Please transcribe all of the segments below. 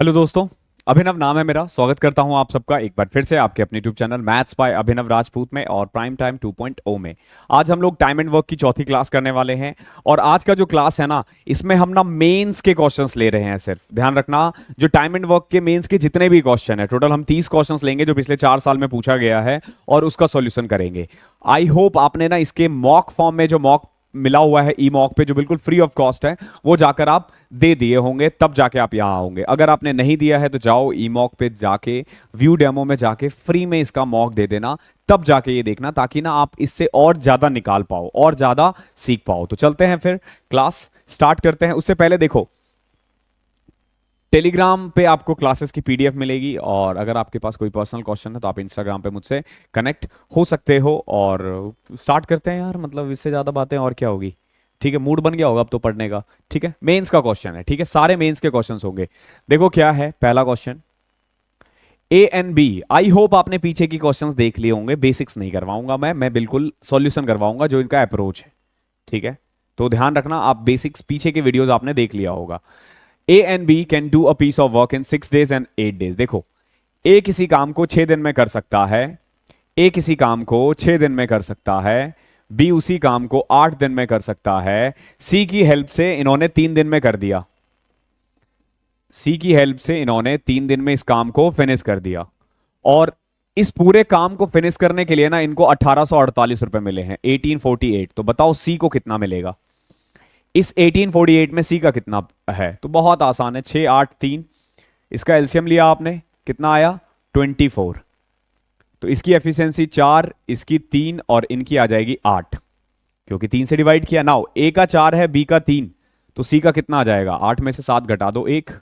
Hello दोस्तों। अभिनव नाम है मेरा। स्वागत करता हूं आप सबका एक बार फिर से आपके अपने यूट्यूब चैनल मैथ्स बाय अभिनव राजपूत में और प्राइम टाइम 2.0 में। आज हम लोग टाइम एंड वर्क की चौथी क्लास करने वाले हैं। और आज का जो क्लास है ना, इसमें हम ना मेंस के क्वेश्चंस ले रहे हैं। सिर्फ ध्यान रखना, जो टाइम एंड वर्क के मेंस के जितने भी क्वेश्चन है, टोटल हम 30 क्वेश्चंस लेंगे जो पिछले 4 साल में पूछा गया है और उसका सॉल्यूशन करेंगे। आई होप आपने ना इसके मॉक फॉर्म में जो मॉक मिला हुआ है ई मॉक पे, जो बिल्कुल फ्री ऑफ कॉस्ट है, वो जाकर आप दे दिए होंगे, तब जाके आप यहां आओगे। अगर आपने नहीं दिया है तो जाओ ई मॉक पे जाके व्यू डेमो में जाके फ्री में इसका मॉक दे देना, तब जाके ये देखना, ताकि ना आप इससे और ज्यादा निकाल पाओ और ज्यादा सीख पाओ। तो चलते हैं फिर, क्लास स्टार्ट करते हैं। उससे पहले देखो, टेलीग्राम पे आपको क्लासेस की पीडीएफ मिलेगी, और अगर आपके पास कोई पर्सनल क्वेश्चन है तो आप इंस्टाग्राम पे मुझसे कनेक्ट हो सकते हो। और स्टार्ट करते हैं यार, मतलब इससे ज्यादा बातें और क्या होगी। ठीक है, मूड बन गया होगा अब तो पढ़ने का। ठीक है, मेंस का क्वेश्चन है। ठीक है, सारे मेंस के क्वेश्चंस होंगे। देखो क्या है पहला question, A and B. I hope आपने पीछे की क्वेश्चंस देख लिए होंगे। बेसिक्स नहीं करवाऊंगा मैं बिल्कुल सॉल्यूशन करवाऊंगा, जो इनका अप्रोच है। ठीक है, तो ध्यान रखना, आप बेसिक्स पीछे के वीडियोस आपने देख लिया होगा। A and B can do a piece of work in 6 days and 8 days। देखो, ए किसी काम को 6 दिन में कर सकता है, ए किसी काम को 6 दिन में कर सकता है, बी उसी काम को 8 दिन में कर सकता है। सी की हेल्प से इन्होंने 3 दिन में कर दिया। सी की हेल्प से इन्होंने 3 दिन में इस काम को फिनिश कर दिया। और इस पूरे काम को फिनिश करने के लिए ना इनको 1848 रुपए मिले हैं, 1848। तो बताओ सी को कितना मिलेगा। इस 1848 में सी का कितना है, तो बहुत आसान है, 6 8 3। इसका एलसीएम लिया आपने, कितना आया, 24। तो इसकी एफिशिएंसी 4, इसकी 3 और इनकी आ जाएगी 8, क्योंकि 3 से डिवाइड किया। नाउ ए का 4 है, बी का 3, तो सी का कितना आ जाएगा, 8 में से 7 घटा दो 1।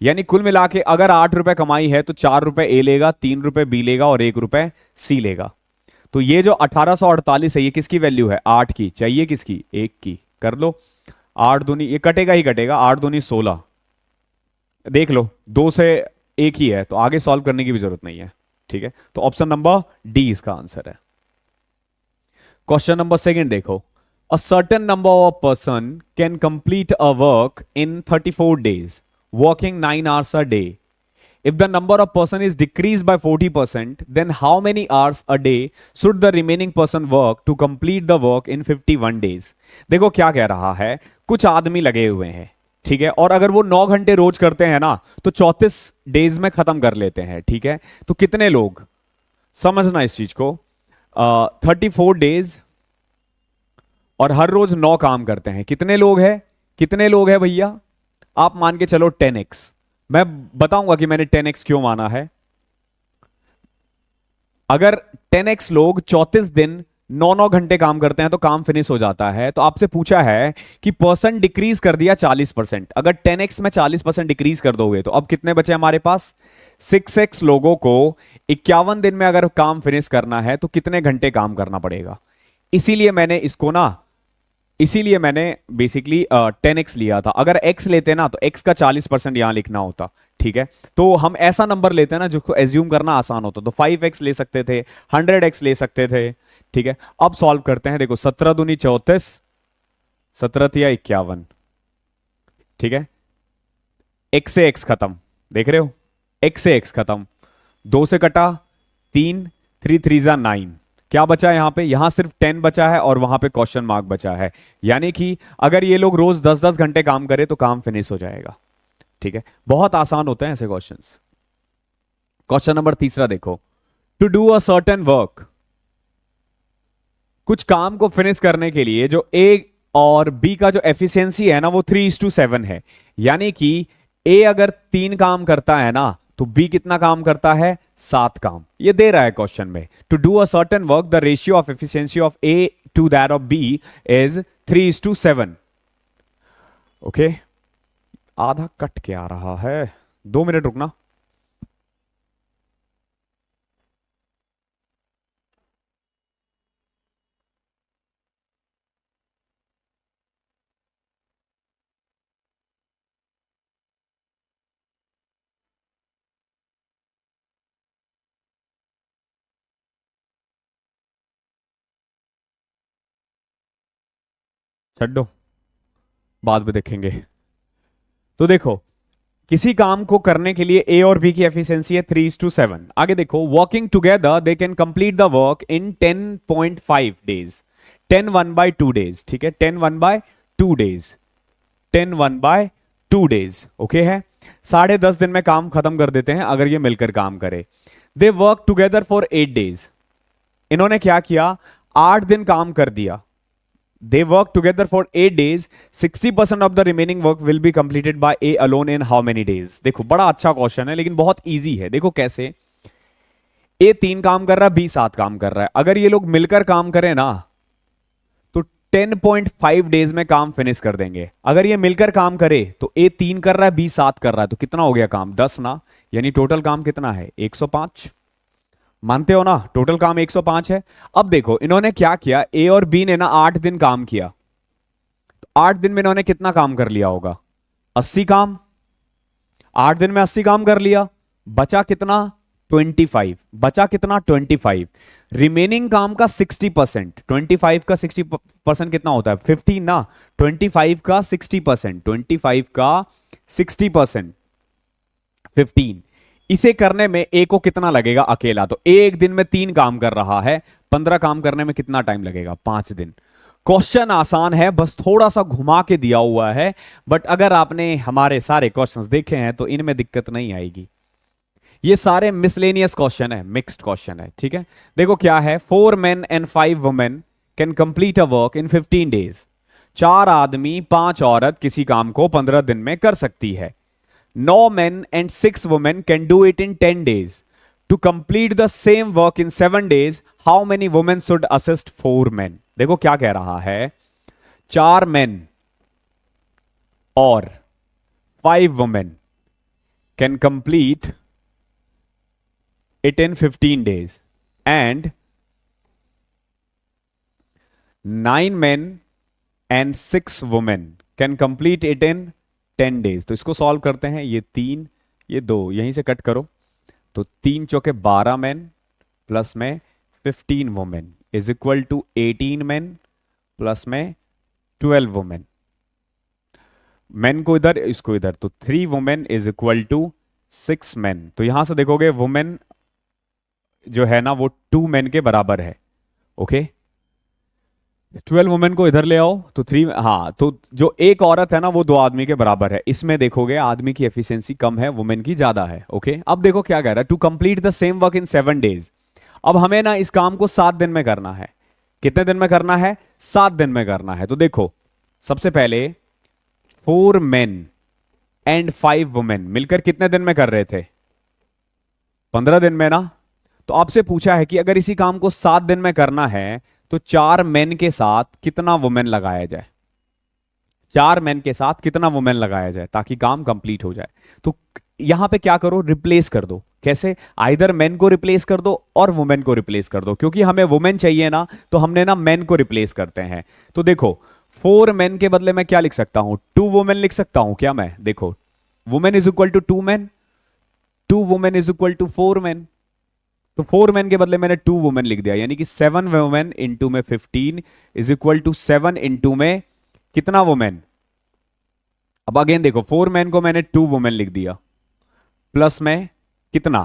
यानी कुल मिला के अगर 8 रुपए कमाई है तो 4 रुपए ए लेगा, 3 रुपए बी लेगा और 1 रुपए सी लेगा। तो ये जो 1848 है, ये किसकी वैल्यू है, 8 की। चाहिए किसकी, 1 की। कर लो, 8 दूनी, ये कटेगा ही कटेगा, 8 दूनी 16। देख लो, 2 से 1 ही है, तो आगे सॉल्व करने की भी जरूरत नहीं है। ठीक है, तो ऑप्शन नंबर डी इसका आंसर है। क्वेश्चन नंबर सेकंड देखो, a certain number of person can complete a work in 34 days working 9 hours a day. If the number of person is decreased by 40%, then how many hours a day should the remaining person work to complete the work in 51 days? देखो क्या कह रहा है, कुछ आदमी लगे हुए हैं। ठीक है, और अगर वो 9 घंटे रोज करते हैं ना, तो 34 डेज में खत्म कर लेते हैं। ठीक है, तो कितने लोग, समझना इस चीज को, 34 डेज और हर रोज 9 काम करते हैं, कितने लोग हैं, कितने लोग हैं भैया। आप मान के चलो 10x। मैं बताऊंगा कि मैंने 10x क्यों माना है। अगर 10x लोग 34 दिन 9 9 घंटे काम करते हैं तो काम फिनिश हो जाता है। तो आपसे पूछा है कि परसेंट डिक्रीज कर दिया 40%। अगर 10x में 40% डिक्रीज कर दोगे तो अब कितने बचे हमारे पास, 6x लोगों को 51 दिन में अगर काम फिनिश करना है तो कितने घंटे काम करना पड़ेगा। इसीलिए मैंने इसको ना, इसीलिए मैंने बेसिकली 10x लिया था। अगर x लेते ना तो x का 40% यहां लिखना होता। ठीक है, तो हम ऐसा नंबर लेते हैं ना जिसको एज्यूम करना आसान होता, तो 5x ले सकते थे, 100x ले सकते थे। ठीक है, अब सॉल्व करते हैं। देखो, 17 दूनी 34, 17 तिया 51। ठीक है, x से x खत्म, देख रहे हो, x से x खत्म, 2 से कटा 3, 3 3 जा 9। क्या बचा यहां पे, यहां सिर्फ 10 बचा है और वहां पे क्वेश्चन मार्क बचा है। यानी कि अगर ये लोग रोज 10 10 घंटे काम करें तो काम फिनिश हो जाएगा। ठीक है, बहुत आसान होते हैं ऐसे क्वेश्चंस। क्वेश्चन नंबर तीसरा देखो, to do a certain work, कुछ काम को फिनिश करने के लिए जो ए और बी का जो एफिशिएंसी है ना, वो 3:7 है। यानी कि ए अगर 3 काम करता है ना, तो बी कितना काम करता है, 7 काम। ये दे रहा है क्वेश्चन में, to do a certain work the ratio of efficiency of A to that of B is 3:7। Okay, आधा कट के आ रहा है, 2 मिनट रुकना। छड्डो, बाद में देखेंगे। तो देखो, किसी काम को करने के लिए ए और बी की एफिशिएंसी है 3:7। आगे देखो, working together they can complete the work in 10.5 days, 10 1/2 days, ठीक है, 10 1/2 डेज, 10 1/2 डेज, ओके है। 10.5 दिन में काम खत्म कर देते हैं अगर ये मिलकर काम करे। दे वर्क टुगेदर फॉर 8 डेज, इन्होंने क्या किया, 8 दिन काम कर दिया। They work together for 8 days. 60% of the remaining work will be completed by A alone in how many days? देखो बड़ा अच्छा क्वेश्चन है लेकिन बहुत इजी है। देखो कैसे, A 3 काम कर रहा है, B 7 काम कर रहा है। अगर ये लोग मिलकर काम करें ना तो 10.5 डेज में काम फिनिश कर देंगे। अगर ये मिलकर काम करे तो A 3 कर रहा है, B 7 कर रहा है, तो कितना हो गया काम, 10 ना, यानी टोटल काम कितना है, 105। मानते हो ना, टोटल काम 105 है। अब देखो इन्होंने क्या किया, ए और बी ने ना 8 दिन काम किया, तो 8 दिन में इन्होंने कितना काम कर लिया होगा, 80 काम। 8 दिन में 80 काम कर लिया, बचा कितना, 25। बचा कितना, 25। रिमेनिंग काम का 60%, 25 का 60% कितना होता है, 15 ना, 25 का 60%, 25 का 60%, 15। इसे करने में ए को कितना लगेगा अकेला, तो ए एक दिन में 3 काम कर रहा है, 15 काम करने में कितना टाइम लगेगा, 5 दिन। क्वेश्चन आसान है, बस थोड़ा सा घुमा के दिया हुआ है, बट अगर आपने हमारे सारे क्वेश्चंस देखे हैं तो इनमें दिक्कत नहीं आएगी। ये सारे मिसलेनियस क्वेश्चन है, मिक्स्ड क्वेश्चन है, ठीक है। देखो क्या है, 4 men and 5 women can complete a work in 15 days. 4 आदमी 5 औरत किसी काम को 15 दिन में कर सकती है। 9 men and 6 women can do it in 10 days. To complete the same work in 7 days, how many women should assist 4 men? देखो क्या कह रहा है, 4 men और 5 women can complete it in 15 days and 9 men and 6 women can complete it in 10 days. तो इसको solve करते हैं, ये 3 ये 2 यहीं से कट करो, तो 3 चौके 12 मैन प्लस में 15 women is equal to 18 man plus में 12 वुमेन। मैन को इधर, इसको इधर, तो 3 women is equal to 6 man. तो यहां से देखोगे वुमेन जो है ना वो 2 मैन के बराबर है, ओके। 12 वुमेन को इधर ले आओ तो 3, हाँ, तो जो एक औरत है ना वो 2 आदमी के बराबर है। इसमें देखोगे आदमी की एफिशिएंसी कम है, वुमेन की ज्यादा है, ओके। अब देखो क्या कह रहा है, to complete the same work in 7 days. अब हमें ना इस काम को 7 दिन में करना है। कितने दिन में करना है, 7 दिन में करना है। तो देखो सबसे पहले 4 मेन एंड 5 वुमेन मिलकर कितने दिन में कर रहे थे, 15 दिन में ना। तो आपसे पूछा है कि अगर इसी काम को 7 दिन में करना है तो 4 मेन के साथ कितना वुमेन लगाया जाए, 4 मेन के साथ कितना वुमेन लगाया जाए ताकि काम कंप्लीट हो जाए। तो यहां पे क्या करो, रिप्लेस कर दो। कैसे, आइदर मेन को रिप्लेस कर दो और वुमेन को रिप्लेस कर दो, क्योंकि हमें वुमेन चाहिए ना, तो हमने ना मेन को रिप्लेस करते हैं। तो देखो 4 मेन के बदले मैं क्या लिख सकता हूं, 2 वुमेन लिख सकता हूं क्या मैं, देखो women is equal to 2 men, 2 women is equal to 4 men. तो 4 मैन के बदले मैंने 2 वुमेन लिख दिया, यानी कि 7 वुमेन इंटू में 15 इज इक्वल टू 7 इंटू में कितना वुमेन। अब अगेन देखो 4 मैन को मैंने 2 वुमेन लिख दिया, प्लस में कितना,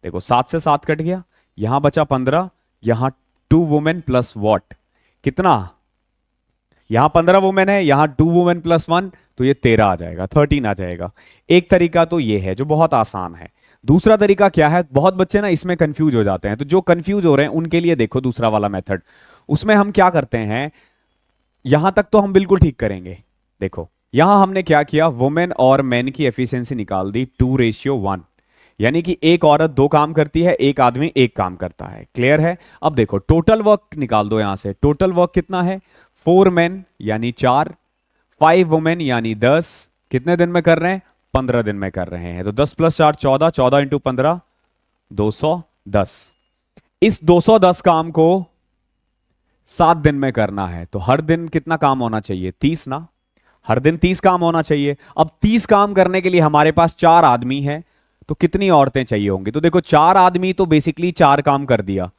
देखो 7 से 7 कट गया, यहां बचा 15, यहां 2 वुमेन प्लस वॉट कितना, यहां 15 वुमेन है, यहां 2 वुमेन प्लस 1, तो ये 13 आ जाएगा, 13 आ जाएगा। एक तरीका तो ये है जो बहुत आसान है। दूसरा तरीका क्या है, बहुत बच्चे ना इसमें कंफ्यूज हो जाते हैं, तो जो कंफ्यूज हो रहे हैं उनके लिए देखो दूसरा वाला मेथड। उसमें हम क्या करते हैं, यहां तक तो हम बिल्कुल ठीक करेंगे। देखो यहां हमने क्या किया, वुमेन और मैन की एफिशिएंसी निकाल दी 2:1, यानी कि एक औरत 2 काम करती है, एक आदमी 1 काम करता है। क्लियर है। अब देखो टोटल वर्क निकाल दो यहां से, टोटल वर्क कितना है, 4 मैन यानी 4, 5 वुमेन यानी 10, कितने दिन में कर रहे हैं, 15 दिन में कर रहे हैं। तो 10 + 4 14, 14 इंटू 15 210। इस 210 काम को 7 दिन में करना है, तो हर दिन कितना काम होना चाहिए, 30 ना, हर दिन 30 काम होना चाहिए। अब 30 काम करने के लिए हमारे पास 4 आदमी हैं, तो कितनी औरतें चाहिए होंगी, तो देखो 4 आदमी तो बेसिकली 4 काम कर दिया,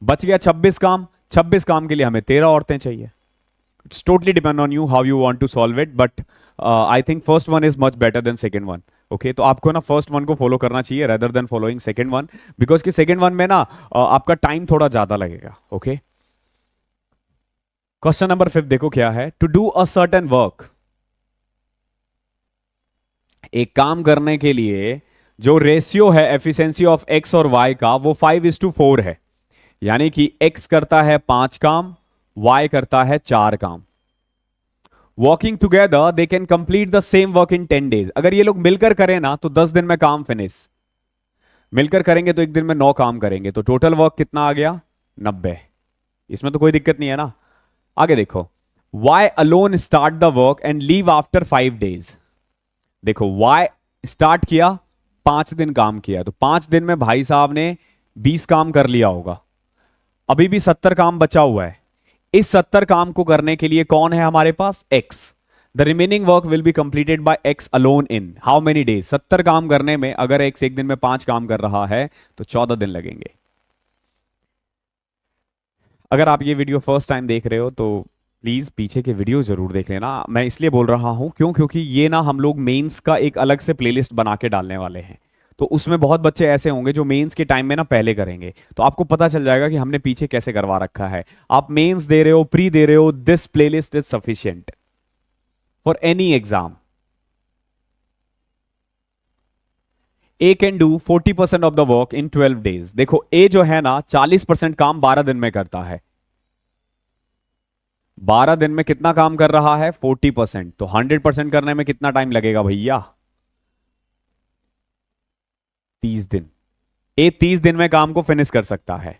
बच गया 26 काम। 26 काम के लिए हमें 13 औरतें चाहिए। It's totally depend on you how you want to solve it, but I think first one is much better than second one. Okay तो आपको ना फर्स्ट वन को फॉलो करना चाहिए rather than following second one, because कि second one में ना आपका टाइम थोड़ा ज्यादा लगेगा। ओके क्वेश्चन नंबर 5 देखो क्या है। To do a certain work, एक काम करने के लिए जो रेशियो है एफिशिएंसी ऑफ एक्स और वाई का वो 5:4 है, यानी कि एक्स करता है 5 काम, वाई करता है 4 काम। Working together they can complete the same work in 10 days. अगर ये लोग मिलकर करें ना तो 10 दिन में काम फिनिश, मिलकर करेंगे तो एक दिन में 9 काम करेंगे, तो टोटल वर्क कितना आ गया 90। इसमें तो कोई दिक्कत नहीं है ना। आगे देखो, Y alone start the work and leave after 5 days. देखो वाई स्टार्ट किया, 5 दिन काम किया, तो 5 दिन में भाई साहब ने 20 काम कर लिया होगा, अभी भी 70 काम बचा हुआ है। इस 70 काम को करने के लिए कौन है हमारे पास, X. The remaining work will be completed by X alone in how many days. 70 काम करने में अगर एक्स एक दिन में 5 काम कर रहा है तो 14 दिन लगेंगे। अगर आप ये वीडियो फर्स्ट टाइम देख रहे हो तो प्लीज पीछे के वीडियो जरूर देख लेना। मैं इसलिए बोल रहा हूं क्योंकि ये ना हम लोग मेंस का एक अलग से प्लेलिस्ट बना के डालने वाले हैं, तो उसमें बहुत बच्चे ऐसे होंगे जो मेंस के टाइम में ना पहले करेंगे, तो आपको पता चल जाएगा कि हमने पीछे कैसे करवा रखा है। आप मेंस दे रहे हो, प्री दे रहे हो, this playlist is sufficient for any exam. A can do 40% of the work in 12 days. देखो ए जो है ना 40% काम 12 दिन में करता है। 12 दिन में कितना काम कर रहा है 40%, तो 100% करने में कितना टाइम लगेगा भैया 30 दिन। ए 30 दिन में काम को फिनिश कर सकता है।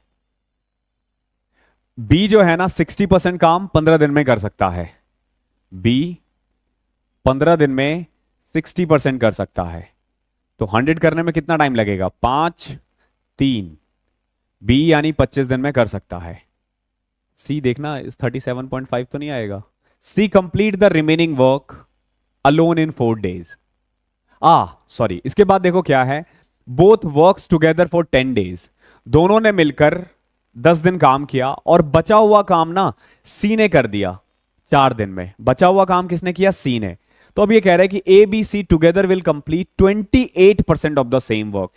बी जो है ना 60% काम 15 दिन में कर सकता है। बी 15 दिन में 60% कर सकता है, तो 100 करने में कितना टाइम लगेगा 5 3। बी यानी 25 दिन में कर सकता है। सी देखना इस 37.5 तो नहीं आएगा। C complete the remaining work alone in 4 days. Sorry, इसके बाद देखो क्या है, both works together for 10 days. दोनों ने मिलकर 10 दिन काम किया और बचा हुआ काम ना सी ने कर दिया 4 दिन में। बचा हुआ काम किसने किया, सी ने। तो अब ये कह रहा है कि A B C together will complete 28% of the same work.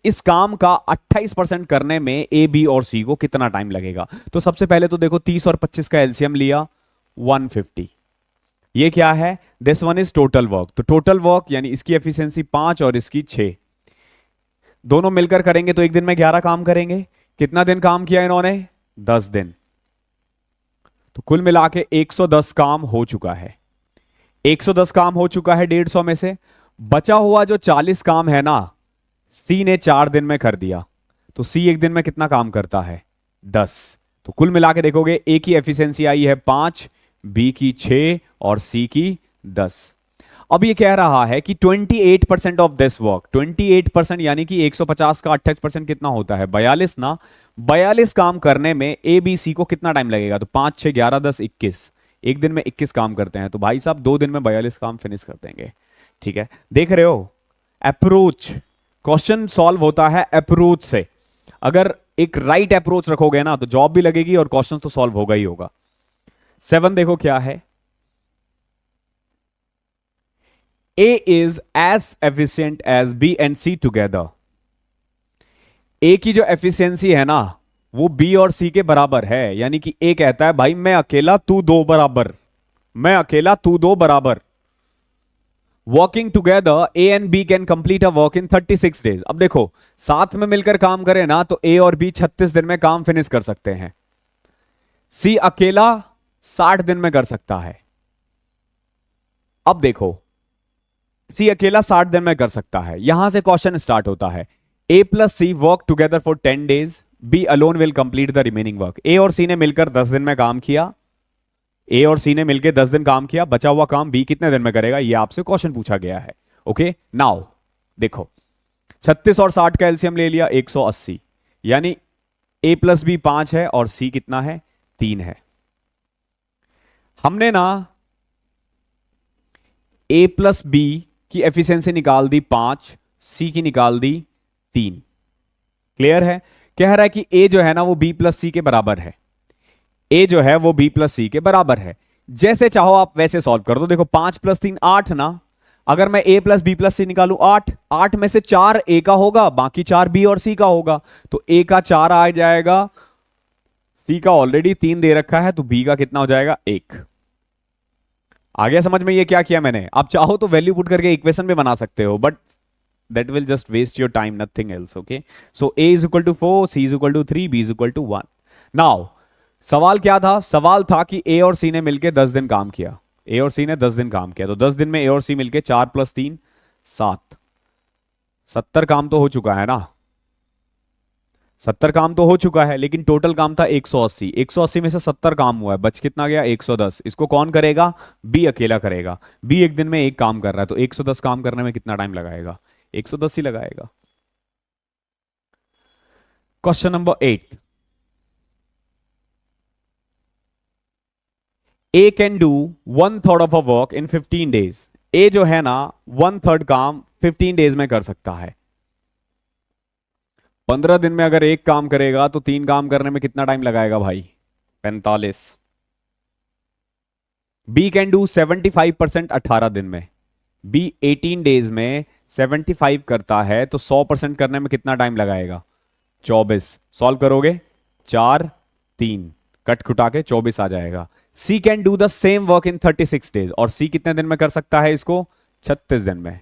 इस काम का 28% करने में ए बी और सी को कितना टाइम लगेगा। तो सबसे पहले तो देखो 30 और 25 का एलसीएम लिया 150। ये क्या है, this one is total work. तो टोटल वर्क यानी इसकी एफिशिएंसी 5 और इसकी 6, दोनों मिलकर करेंगे तो एक दिन में 11 काम करेंगे। कितना दिन काम किया इन्होंने 10 दिन, तो कुल मिला के 110 काम हो चुका है। 110 काम हो चुका है 150 में से। बचा हुआ जो 40 काम है ना सी ने 4 दिन में कर दिया, तो सी एक दिन में कितना काम करता है 10। तो कुल मिला के देखोगे ए की एफिशिएंसी आई है 5, बी की 6 और सी की 10। अब ये कह रहा है कि 28% ऑफ दिस वर्क, 28% यानी कि 150 का 28% कितना होता है 42 ना। 42 काम करने में ए बी सी को कितना टाइम लगेगा, तो 5 6 11 10 21। एक दिन में 21 काम करते हैं, तो भाई साहब 2 दिन में 42 काम फिनिश कर देंगे। ठीक है, देख रहे हो अप्रोच, क्वेश्चन सॉल्व होता है अप्रोच से। अगर एक राइट अप्रोच रखोगे ना तो जॉब भी लगेगी और क्वेश्चन तो सॉल्व होगा ही होगा। 7 देखो क्या है, A is as efficient as B and C together। A की जो एफिशिएंसी है ना वो B और C के बराबर है, यानी कि A कहता है भाई मैं अकेला तू 2 बराबर, मैं अकेला तू 2 बराबर। Working together A and B can complete a work in 36 days. अब देखो साथ में मिलकर काम करें ना तो A और B 36 दिन में काम फिनिश कर सकते हैं। C अकेला 60 दिन में कर सकता है। अब देखो सी अकेला 60 दिन में कर सकता है। यहां से क्वेश्चन स्टार्ट होता है, A plus C work together for 10 days, B alone will complete the remaining work. A और सी ने मिलकर 10 दिन में काम किया, ए और सी ने मिलकर 10 दिन काम किया, बचा हुआ काम बी कितने दिन में करेगा, ये आपसे क्वेश्चन पूछा गया है। ओके नाउ देखो 36 और 60 का एलसीएम ले लिया 180, यानी ए प्लस बी 5 है और सी कितना है 3 है। हमने ना ए प्लस बी की एफिशिएंसी निकाल दी 5, सी की निकाल दी 3। क्लियर है, कह रहा है कि ए जो है ना वो बी प्लस सी के बराबर है। ए जो है वो बी प्लस सी के बराबर है। जैसे चाहो आप वैसे सॉल्व कर दो। देखो 5 + 3 8 ना, अगर मैं a प्लस बी प्लस सी निकालू 8, 8 में से 4 a का होगा, बाकी 4 b और c का होगा, तो a का 4 आ जाएगा, c का ऑलरेडी 3 दे रखा है, तो b का कितना हो जाएगा 1। आ गया समझ में ये क्या किया मैंने? आप चाहो तो वैल्यू पुट करके इक्वेशन में बना सकते हो, but that will just waste your time, nothing else. Okay, so a is equal to 4, c is equal to 3, b is equal to 1. Now सवाल क्या था? सवाल था कि a और c ने मिलके 10 दिन काम किया, a और c ने 10 दिन काम किया, तो 10 दिन में a और c मिलके 4 प्लस 3 7, 70 काम तो हो चुका है ना, 70 काम तो हो चुका है, लेकिन टोटल काम था 180, 180 में से 70 काम हुआ है, बच कितना गया 110। इसको कौन करेगा? बी अकेला करेगा। बी एक दिन में एक काम कर रहा है, तो 110 काम करने में कितना टाइम लगाएगा? 110 ही लगाएगा। Question number 8, A can do 1/3 of a work in 15 days. A जो है ना 1/3 काम 15 डेज में कर सकता है। 15 दिन में अगर एक काम करेगा तो 3 काम करने में कितना टाइम लगाएगा भाई? 45। बी कैन डू 75% 18 दिन में। बी 18 डेज में 75 करता है, तो 100% करने में कितना टाइम लगाएगा? 24। सॉल्व करोगे 4 3 कट खुटा के 24 आ जाएगा। C can do the same work in 36 days, और सी कितने दिन में कर सकता है इसको? 36 दिन में।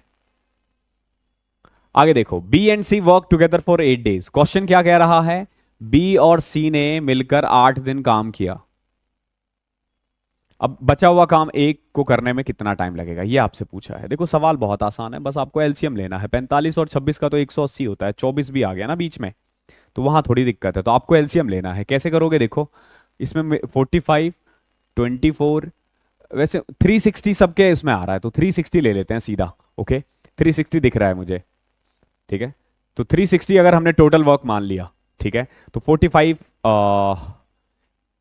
आगे देखो, B and C work together for 8 days. Question क्या कह रहा है? बी और सी ने मिलकर 8 दिन काम किया। अब बचा हुआ काम एक को करने में कितना टाइम लगेगा, ये आपसे पूछा है। देखो सवाल बहुत आसान है, बस आपको एलसीएम लेना है। 45 और 26 का तो 180 होता है, 24 भी आ गया ना बीच में, तो वहां थोड़ी दिक्कत है। तो आपको एलसीएम लेना है। कैसे करोगे? देखो इसमें 45 24, वैसे 360 सबके इसमें आ रहा है, तो 360 ले लेते हैं सीधा। ओके 360 दिख रहा है मुझे, ठीक है। तो 360 अगर हमने टोटल वर्क मान लिया, ठीक है, तो 45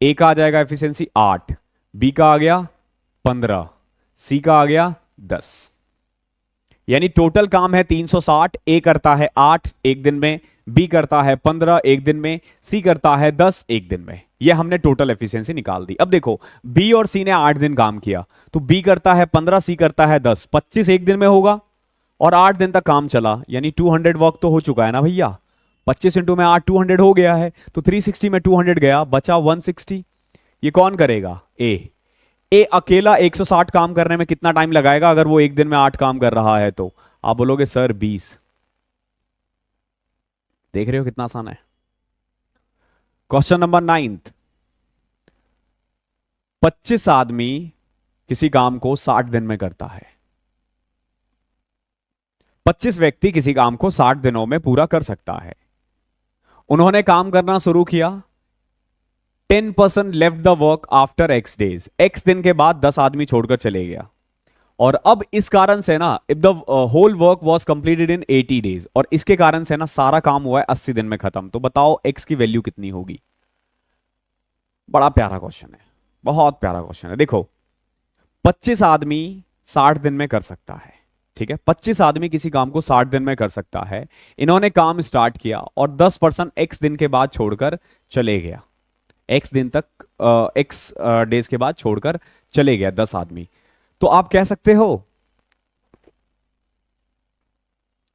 ए का आ जाएगा एफिशिएंसी 8, बी का आ गया 15, सी का आ गया 10, यानी टोटल काम है 360। ए करता है 8 एक दिन में, बी करता है 15 एक दिन में, सी करता है 10 एक दिन में। ये हमने टोटल एफिशिएंसी निकाल दी। अब देखो बी और सी ने 8 दिन काम किया, तो बी करता है 15, सी करता है 10, 25 एक दिन में होगा, और 8 दिन तक काम चला, यानी 200 वर्क तो हो चुका है ना भैया। 25 इंटू में 8 200 हो गया है, तो 360 में 200 गया, बचा 160। ये कौन करेगा? ए। ए अकेला 160 काम करने में कितना टाइम लगाएगा अगर वो एक दिन में 8 काम कर रहा है? तो आप बोलोगे सर 20। देख रहे हो कितना आसान है। क्वेश्चन नंबर 9, 25 आदमी किसी काम को 60 दिन में करता है। 25 व्यक्ति किसी काम को 60 दिनों में पूरा कर सकता है। उन्होंने काम करना शुरू किया, 10% left the work after x days. x दिन के बाद 10 आदमी छोड़कर चले गया, और अब इस कारण से ना if the whole work was completed in 80 days, और इसके कारण से ना सारा काम हुआ है 80 दिन में खत्म। तो बताओ x की वैल्यू कितनी होगी? बड़ा प्यारा क्वेश्चन है, बहुत प्यारा क्वेश्चन है। देखो 25 आदमी 60 दिन में कर सकता है, ठीक है। 25 आदमी किसी काम को 60 दिन में कर सकता है। इन्होंने काम स्टार्ट किया और 10% x दिन के बाद छोड़कर चले गया, x दिन तक x डेज के बाद छोड़कर चले गया 10 आदमी। तो आप कह सकते हो,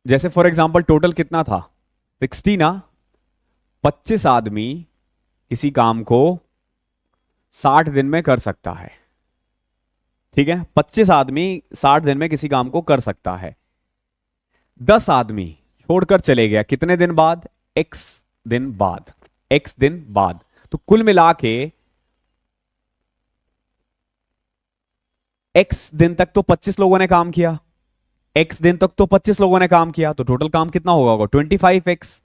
जैसे फॉर एग्जांपल टोटल कितना था 60 ना, 25 आदमी किसी काम को 60 दिन में कर सकता है, ठीक है। 25 आदमी 60 दिन में किसी काम को कर सकता है। 10 आदमी छोड़कर चले गया कितने दिन बाद? x दिन बाद, x दिन बाद। तो कुल मिला के x दिन तक तो 25 लोगों ने काम किया, x दिन तक तो 25 लोगों ने काम किया, तो टोटल काम कितना होगा? 25x।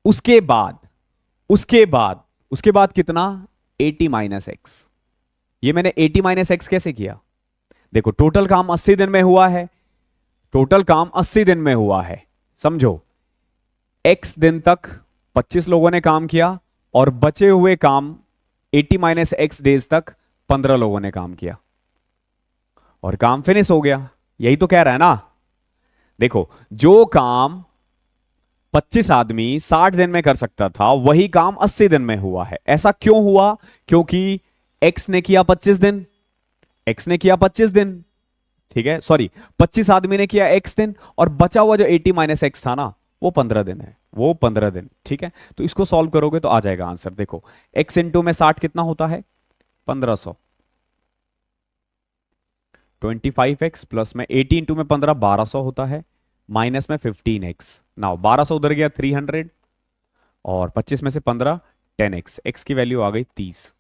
उसके बाद उसके बाद कितना? 80 माइनस एक्स। ये मैंने 80 माइनस एक्स कैसे किया? देखो टोटल काम 80 दिन में हुआ है, टोटल काम 80 दिन में हुआ है, समझो। x दिन तक 25 लोगों ने काम किया, और बचे हुए काम 80 माइनस एक्स डेज तक 15 लोगों ने काम किया, और काम फिनिश हो गया। यही तो कह रहा है ना। देखो जो काम 25 आदमी 60 दिन में कर सकता था, वही काम 80 दिन में हुआ है। ऐसा क्यों हुआ? क्योंकि x ने किया 25 दिन, x ने किया 25 दिन, ठीक है, सॉरी 25 आदमी ने किया x दिन, और बचा हुआ जो 80 माइनस एक्स था ना, वो 15 दिन है, वो 15 दिन। ठीक है, तो इसको सॉल्व करोगे तो आ जाएगा आंसर। देखो x इंटू में 60 कितना होता है, 1500। 25x प्लस में 80 इंटू में 15 1200 होता है, माइनस में 15x। नाउ 1200 उधर गया 300, और 25 में से 15 10x, x की वैल्यू आ गई 30,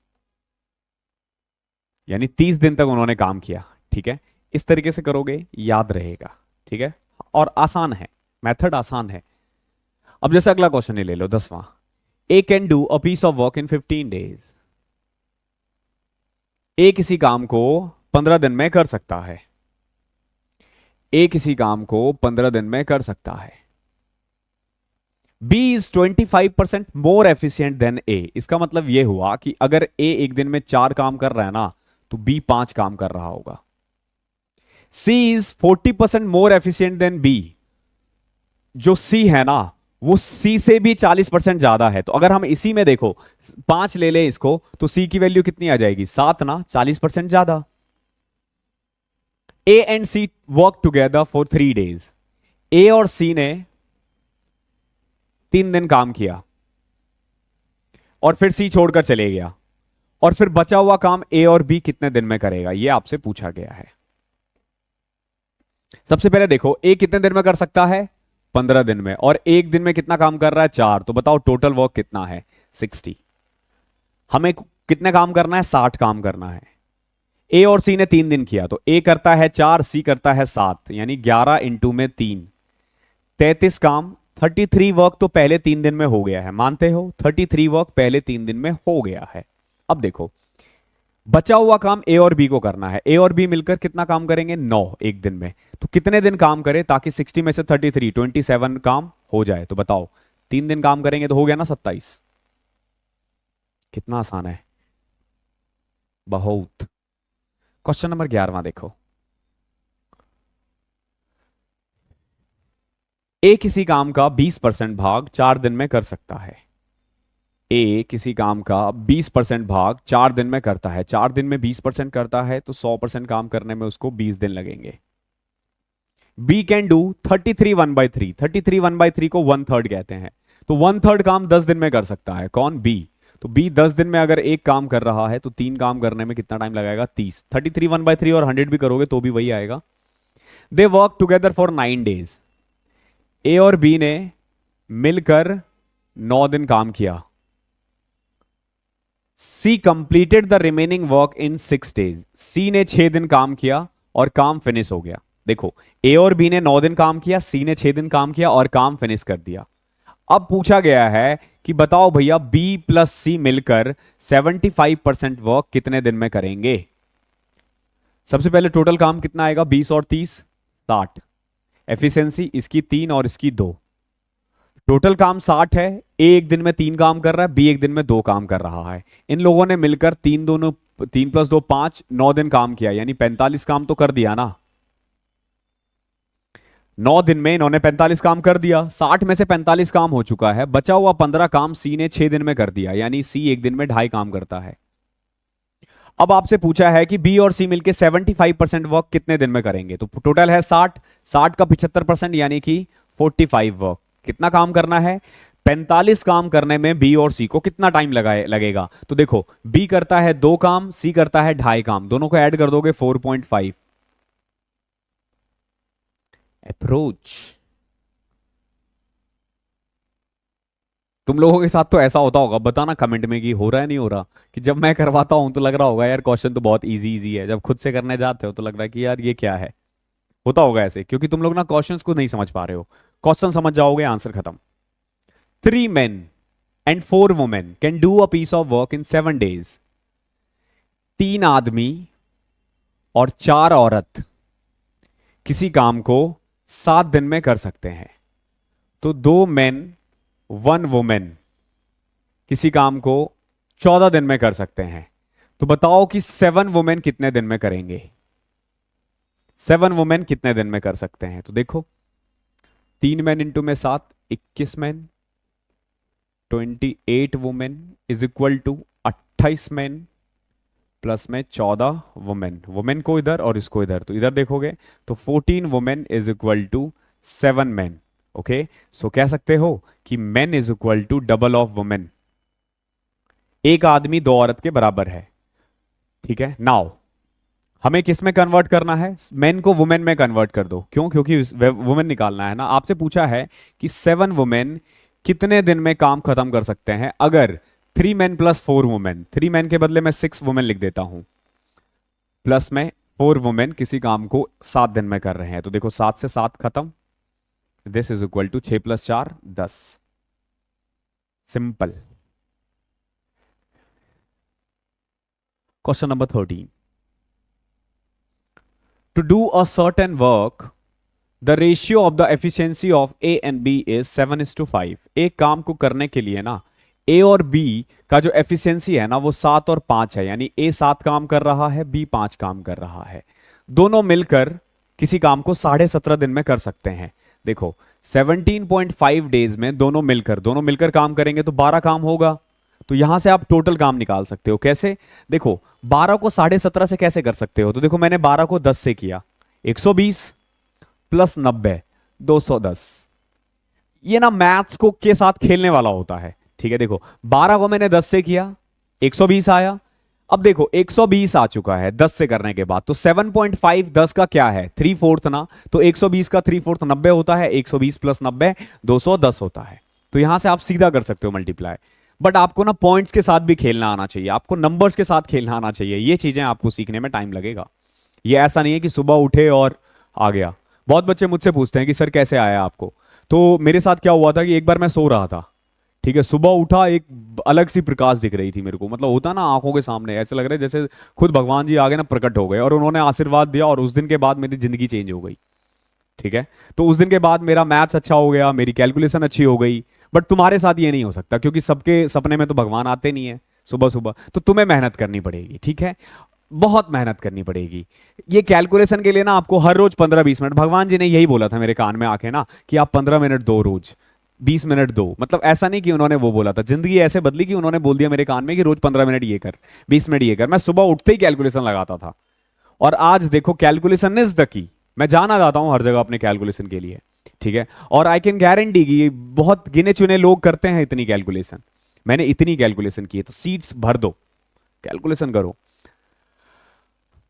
यानी 30 दिन तक उन्होंने काम किया। ठीक है, इस तरीके से करोगे याद रहेगा। ठीक है, और आसान है, मेथड आसान है। अब जैसे अगला क्वेश्चन ही ले लो, 10वां। A can do a piece of work in 15 days. A किसी काम को 15 दिन में कर सकता है। ए किसी काम को 15 दिन में कर सकता है। B is 25% more efficient than A. इसका मतलब यह हुआ कि अगर ए एक दिन में 4 काम कर रहा है ना, तो बी 5 काम कर रहा होगा। C is 40% more efficient than B. जो सी है ना, वो सी से भी 40% ज्यादा है। तो अगर हम इसी में देखो 5 ले ले इसको, तो सी की वैल्यू कितनी आ जाएगी, 7 ना, 40% ज्यादा। A and C work together for 3 days. A और सी ने 3 दिन काम किया, और फिर सी छोड़कर चले गया, और फिर बचा हुआ काम ए और बी कितने दिन में करेगा, यह आपसे पूछा गया है। सबसे पहले देखो ए कितने दिन में कर सकता है, 15 दिन में, और एक दिन में कितना काम कर रहा है, 4। तो बताओ टोटल वर्क कितना है, 60। हमें कितने काम करना है, 60 काम करना है। ए और सी ने 3 दिन किया, तो ए करता है 4, सी करता है 7, यानी 11 इंटू में 3, 33 काम। 33 वर्क तो पहले 3 दिन में हो गया है, मानते हो, 33 वर्क पहले 3 दिन में हो गया है। अब देखो बचा हुआ काम ए और बी को करना है। ए और बी मिलकर कितना काम करेंगे, 9 एक दिन में। तो कितने दिन काम करें ताकि 60 में से 33 27 काम हो जाए, तो बताओ 3 दिन काम करेंगे तो हो गया ना 27। कितना आसान है, बहुत। क्वेश्चन नंबर 11वां देखो। ए किसी काम का 20% भाग 4 दिन में कर सकता है। ए किसी काम का 20% भाग 4 दिन में करता है। 4 दिन में 20% करता है, तो 100% काम करने में उसको 20 दिन लगेंगे। B can do 33 1/3। 33 1/3 को 1/3 कहते हैं, तो 1/3 काम 10 दिन में कर सकता है। कौन, बी। तो बी 10 दिन में अगर एक काम कर रहा है, तो 3 काम करने में कितना टाइम लगाएगा, 30। 33 1/3 और 100 भी करोगे तो भी वही आएगा। They work together for 9 days. A और बी ने मिलकर 9 दिन काम किया। C completed the remaining work in 6 days. C ने 6 दिन काम किया और काम फिनिश हो गया। देखो ए और बी ने 9 दिन काम किया, सी ने 6 दिन काम किया और काम फिनिश कर दिया। अब पूछा गया है कि बताओ भैया बी प्लस सी मिलकर 75% वर्क कितने दिन में करेंगे। सबसे पहले टोटल काम कितना आएगा, 20 और 30 60। एफिशिएंसी इसकी 3 और इसकी 2। टोटल काम 60 है। ए एक दिन में 3 काम कर रहा है, बी एक दिन में 2 काम कर रहा है। इन लोगों ने मिलकर 3 प्लस 2 5 9 दिन काम किया, यानी 45 काम तो कर दिया ना। 9 दिन में इन्होंने 45 काम कर दिया। 60 में से 45 काम हो चुका है, बचा हुआ 15 काम सी ने 6 दिन में कर दिया, यानी सी एक दिन में 2.5 काम करता है। अब आपसे पूछा है कि बी और सी मिलकर 75% वर्क कितने दिन में करेंगे। तो टोटल है 60, 60 का 75% यानी कि 45 वर्क। कितना काम करना है, 45 काम करने में बी और सी को कितना टाइम लगेगा। तो देखो बी करता है 2 काम, सी करता है 2.5 काम, दोनों को ऐड कर दोगे 4.5। अप्रोच। तुम लोगों के साथ तो ऐसा होता होगा, बताना कमेंट में कि हो रहा है नहीं हो रहा। कि जब मैं करवाता हूं तो लग रहा होगा यार क्वेश्चन तो बहुत इजी इजी है, जब खुद से करने जाते हो तो लग रहा है कि यार ये क्या है। होता होगा ऐसे, क्योंकि तुम लोग ना क्वेश्चंस को नहीं समझ पा रहे हो। क्वेश्चन समझ जाओगे आंसर खत्म। 3 men and 4 women can do a piece of work in 7 days। 3 आदमी और 4 औरत किसी काम को 7 दिन में कर सकते हैं। तो 2 men 1 woman किसी काम को 14 दिन में कर सकते हैं। तो बताओ कि 7 वुमेन कितने दिन में करेंगे। 7 वुमेन कितने दिन में कर सकते हैं। तो देखो 3 मैन इंटू में 7 21 man, 28 women is equal to 28 man plus में 14 वुमेन, वुमेन को इधर और इसको इधर, तो इधर देखोगे तो 14 women is equal to 7 man. Okay, so कह सकते हो कि man is equal to double of women, एक आदमी दो औरत के बराबर है। ठीक है, नाउ हमें किस में कन्वर्ट करना है, मेन को वुमेन में कन्वर्ट कर दो। क्यों? क्योंकि वुमेन निकालना है ना। आपसे पूछा है कि 7 वुमेन कितने दिन में काम खत्म कर सकते हैं अगर 3 मैन प्लस 4 वुमेन, 3 मैन के बदले मैं 6 वुमेन लिख देता हूं, प्लस में 4 वुमेन किसी काम को 7 दिन में कर रहे हैं। तो देखो 7 से 7 खत्म, this is equal to 6 plus 4 10। Simple. Question number 13, to do a certain work the ratio of the efficiency of A and B is 7:5। एक काम को करने के लिए ना A और B का जो एफिशिएंसी है ना वो 7 और 5 है, यानी A 7 काम कर रहा है, B 5 काम कर रहा है। दोनों मिलकर किसी काम को 17.5 दिन में कर सकते हैं। देखो 17.5 डेज में दोनों मिलकर काम करेंगे तो 12 काम होगा। तो यहां से आप टोटल काम निकाल सकते हो। कैसे? देखो 12 को 17.5 से कैसे कर सकते हो, तो देखो मैंने 12 को 10 से किया, 120 प्लस 90 210। ये ना मैथ्स को के साथ खेलने वाला होता है। ठीक है, देखो 12 को मैंने 10 से किया, 120 आया। अब देखो 120 आ चुका है 10 से करने के बाद, तो 7.5 10 का क्या है 3/4 ना, तो 120 का 3/4 90 होता है, 120 प्लस 90 210 होता है। तो यहां से आप सीधा कर सकते हो मल्टीप्लाई। बट आपको ना पॉइंट्स के साथ भी खेलना आना चाहिए, आपको नंबर्स के साथ खेलना आना चाहिए। ये चीजें आपको सीखने में टाइम लगेगा। ये ऐसा नहीं है कि सुबह उठे और आ गया। बहुत बच्चे मुझसे पूछते हैं कि सर कैसे आया आपको, तो मेरे साथ क्या हुआ था कि एक बार मैं सो रहा था, ठीक है, सुबह उठा, एक अलग सी प्रकाश दिख रही थी मेरे को, मतलब होता ना आंखों के सामने, ऐसे लग रहा है जैसे खुद भगवान जी आगे ना प्रकट हो गए और उन्होंने आशीर्वाद दिया, और उस दिन के बाद मेरी जिंदगी चेंज हो गई। ठीक है, तो उस दिन के बाद मेरा मैथ्स अच्छा हो गया, मेरी कैलकुलेशन अच्छी हो गई। बट तुम्हारे साथ ये नहीं हो सकता, क्योंकि सबके सपने में तो भगवान आते नहीं है सुबह सुबह, तो तुम्हें मेहनत करनी पड़ेगी। ठीक है, बहुत मेहनत करनी पड़ेगी। ये कैलकुलेशन के लिए ना आपको हर रोज 15-20 मिनट, भगवान जी ने यही बोला था मेरे कान में आके ना कि आप 15 मिनट दो रोज, 20 मिनट दो। मतलब ऐसा नहीं कि उन्होंने वो बोला था, जिंदगी ऐसे बदली कि उन्होंने बोल दिया मेरे कान में कि रोज 15 मिनट ये कर, 20 मिनट ये कर। मैं सुबह उठते ही कैलकुलेशन लगाता था, और आज देखो कैलकुलेशन इज द की। मैं जाना जाता हूं हर जगह अपने कैलकुलेशन के लिए। ठीक है, और आई कैन गारंटी कि बहुत गिने चुने लोग करते हैं इतनी कैलकुलेशन। मैंने इतनी कैलकुलेशन की है, तो सीट्स भर दो, कैलकुलेशन करो।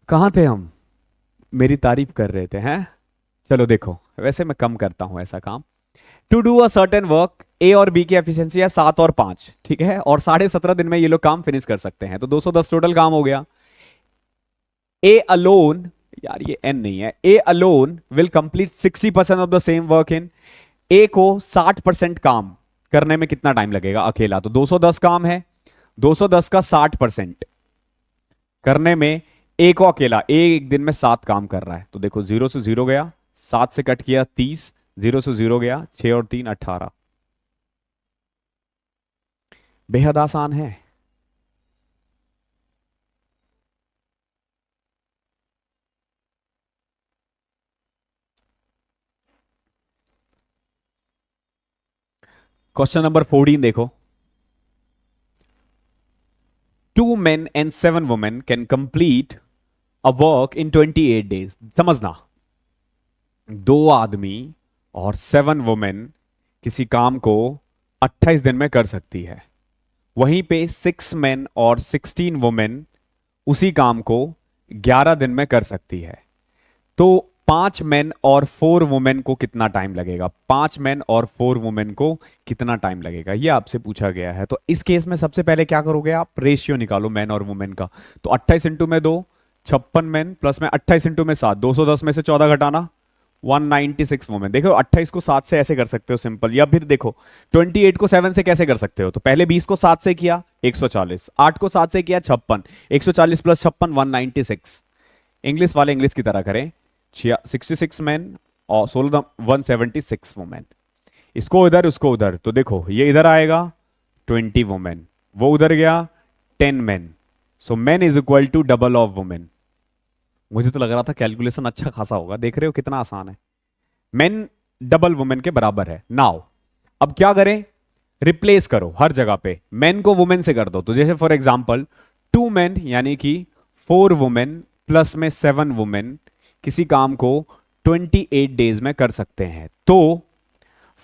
कहां थे हम? मेरी तारीफ कर रहे थे हैं। चलो देखो, वैसे मैं कम करता हूं ऐसा काम। To do a certain work, A और बी की एफिशिएंसी है 7 और 5। ठीक है, और 17.5 दिन में ये लोग काम फिनिश कर सकते हैं, तो 210 टोटल काम हो गया। ए अलोन, यार ये एन नहीं है, A alone will complete 60% of the same work in. A को 60% काम करने में कितना टाइम लगेगा अकेला? तो 210 काम है, 210 का 60% करने में ए को अकेला, ए एक दिन में 7 काम कर रहा है। तो देखो 0 से 0 गया, 7 से कट किया 30, 0 से 0 गया, 6 और 3 18। बेहद आसान है। क्वेश्चन नंबर 14 देखो, 2 men and 7 women can complete a work in 28 days। समझना, 2 आदमी और 7 वुमेन किसी काम को 28 दिन में कर सकती है। वहीं पे 6 men और 16 वुमेन उसी काम को 11 दिन में कर सकती है। तो 5 मेन और 4 वुमेन को कितना टाइम लगेगा? 5 मेन और 4 वुमेन को कितना टाइम लगेगा, ये आपसे पूछा गया है। तो इस केस में सबसे पहले क्या करोगे आप? रेशियो निकालो मैन और वुमेन का। तो 28 इंटू में 2 56 मैन, प्लस में 28 इंटू में 7 210 में से 14 घटाना 196 वुमेन। देखो 28 को 7 से ऐसे कर सकते हो सिंपल, या फिर देखो 28 को 7 से कैसे कर सकते हो? तो पहले 20 को 7 से किया 140, 8 को 7 से किया 56, 140 प्लस 56 196। इंग्लिश वाले इंग्लिश की तरह करें, 66 मैन और 16 176 वुमेन। इसको इधर उसको उधर, तो देखो ये इधर आएगा 20 वुमेन, वो उधर गया 10 man. So man is equal to double of women. मुझे तो लग रहा था कैलकुलेशन अच्छा खासा होगा, देख रहे हो कितना आसान है। मैन डबल वुमेन के बराबर है। नाउ अब क्या करें? रिप्लेस करो हर जगह पे, मैन को वुमेन से कर दो। तो जैसे फॉर एग्जांपल 2 मैन यानी कि 4 वुमेन प्लस में 7 वुमेन किसी काम को 28 डेज में कर सकते हैं, तो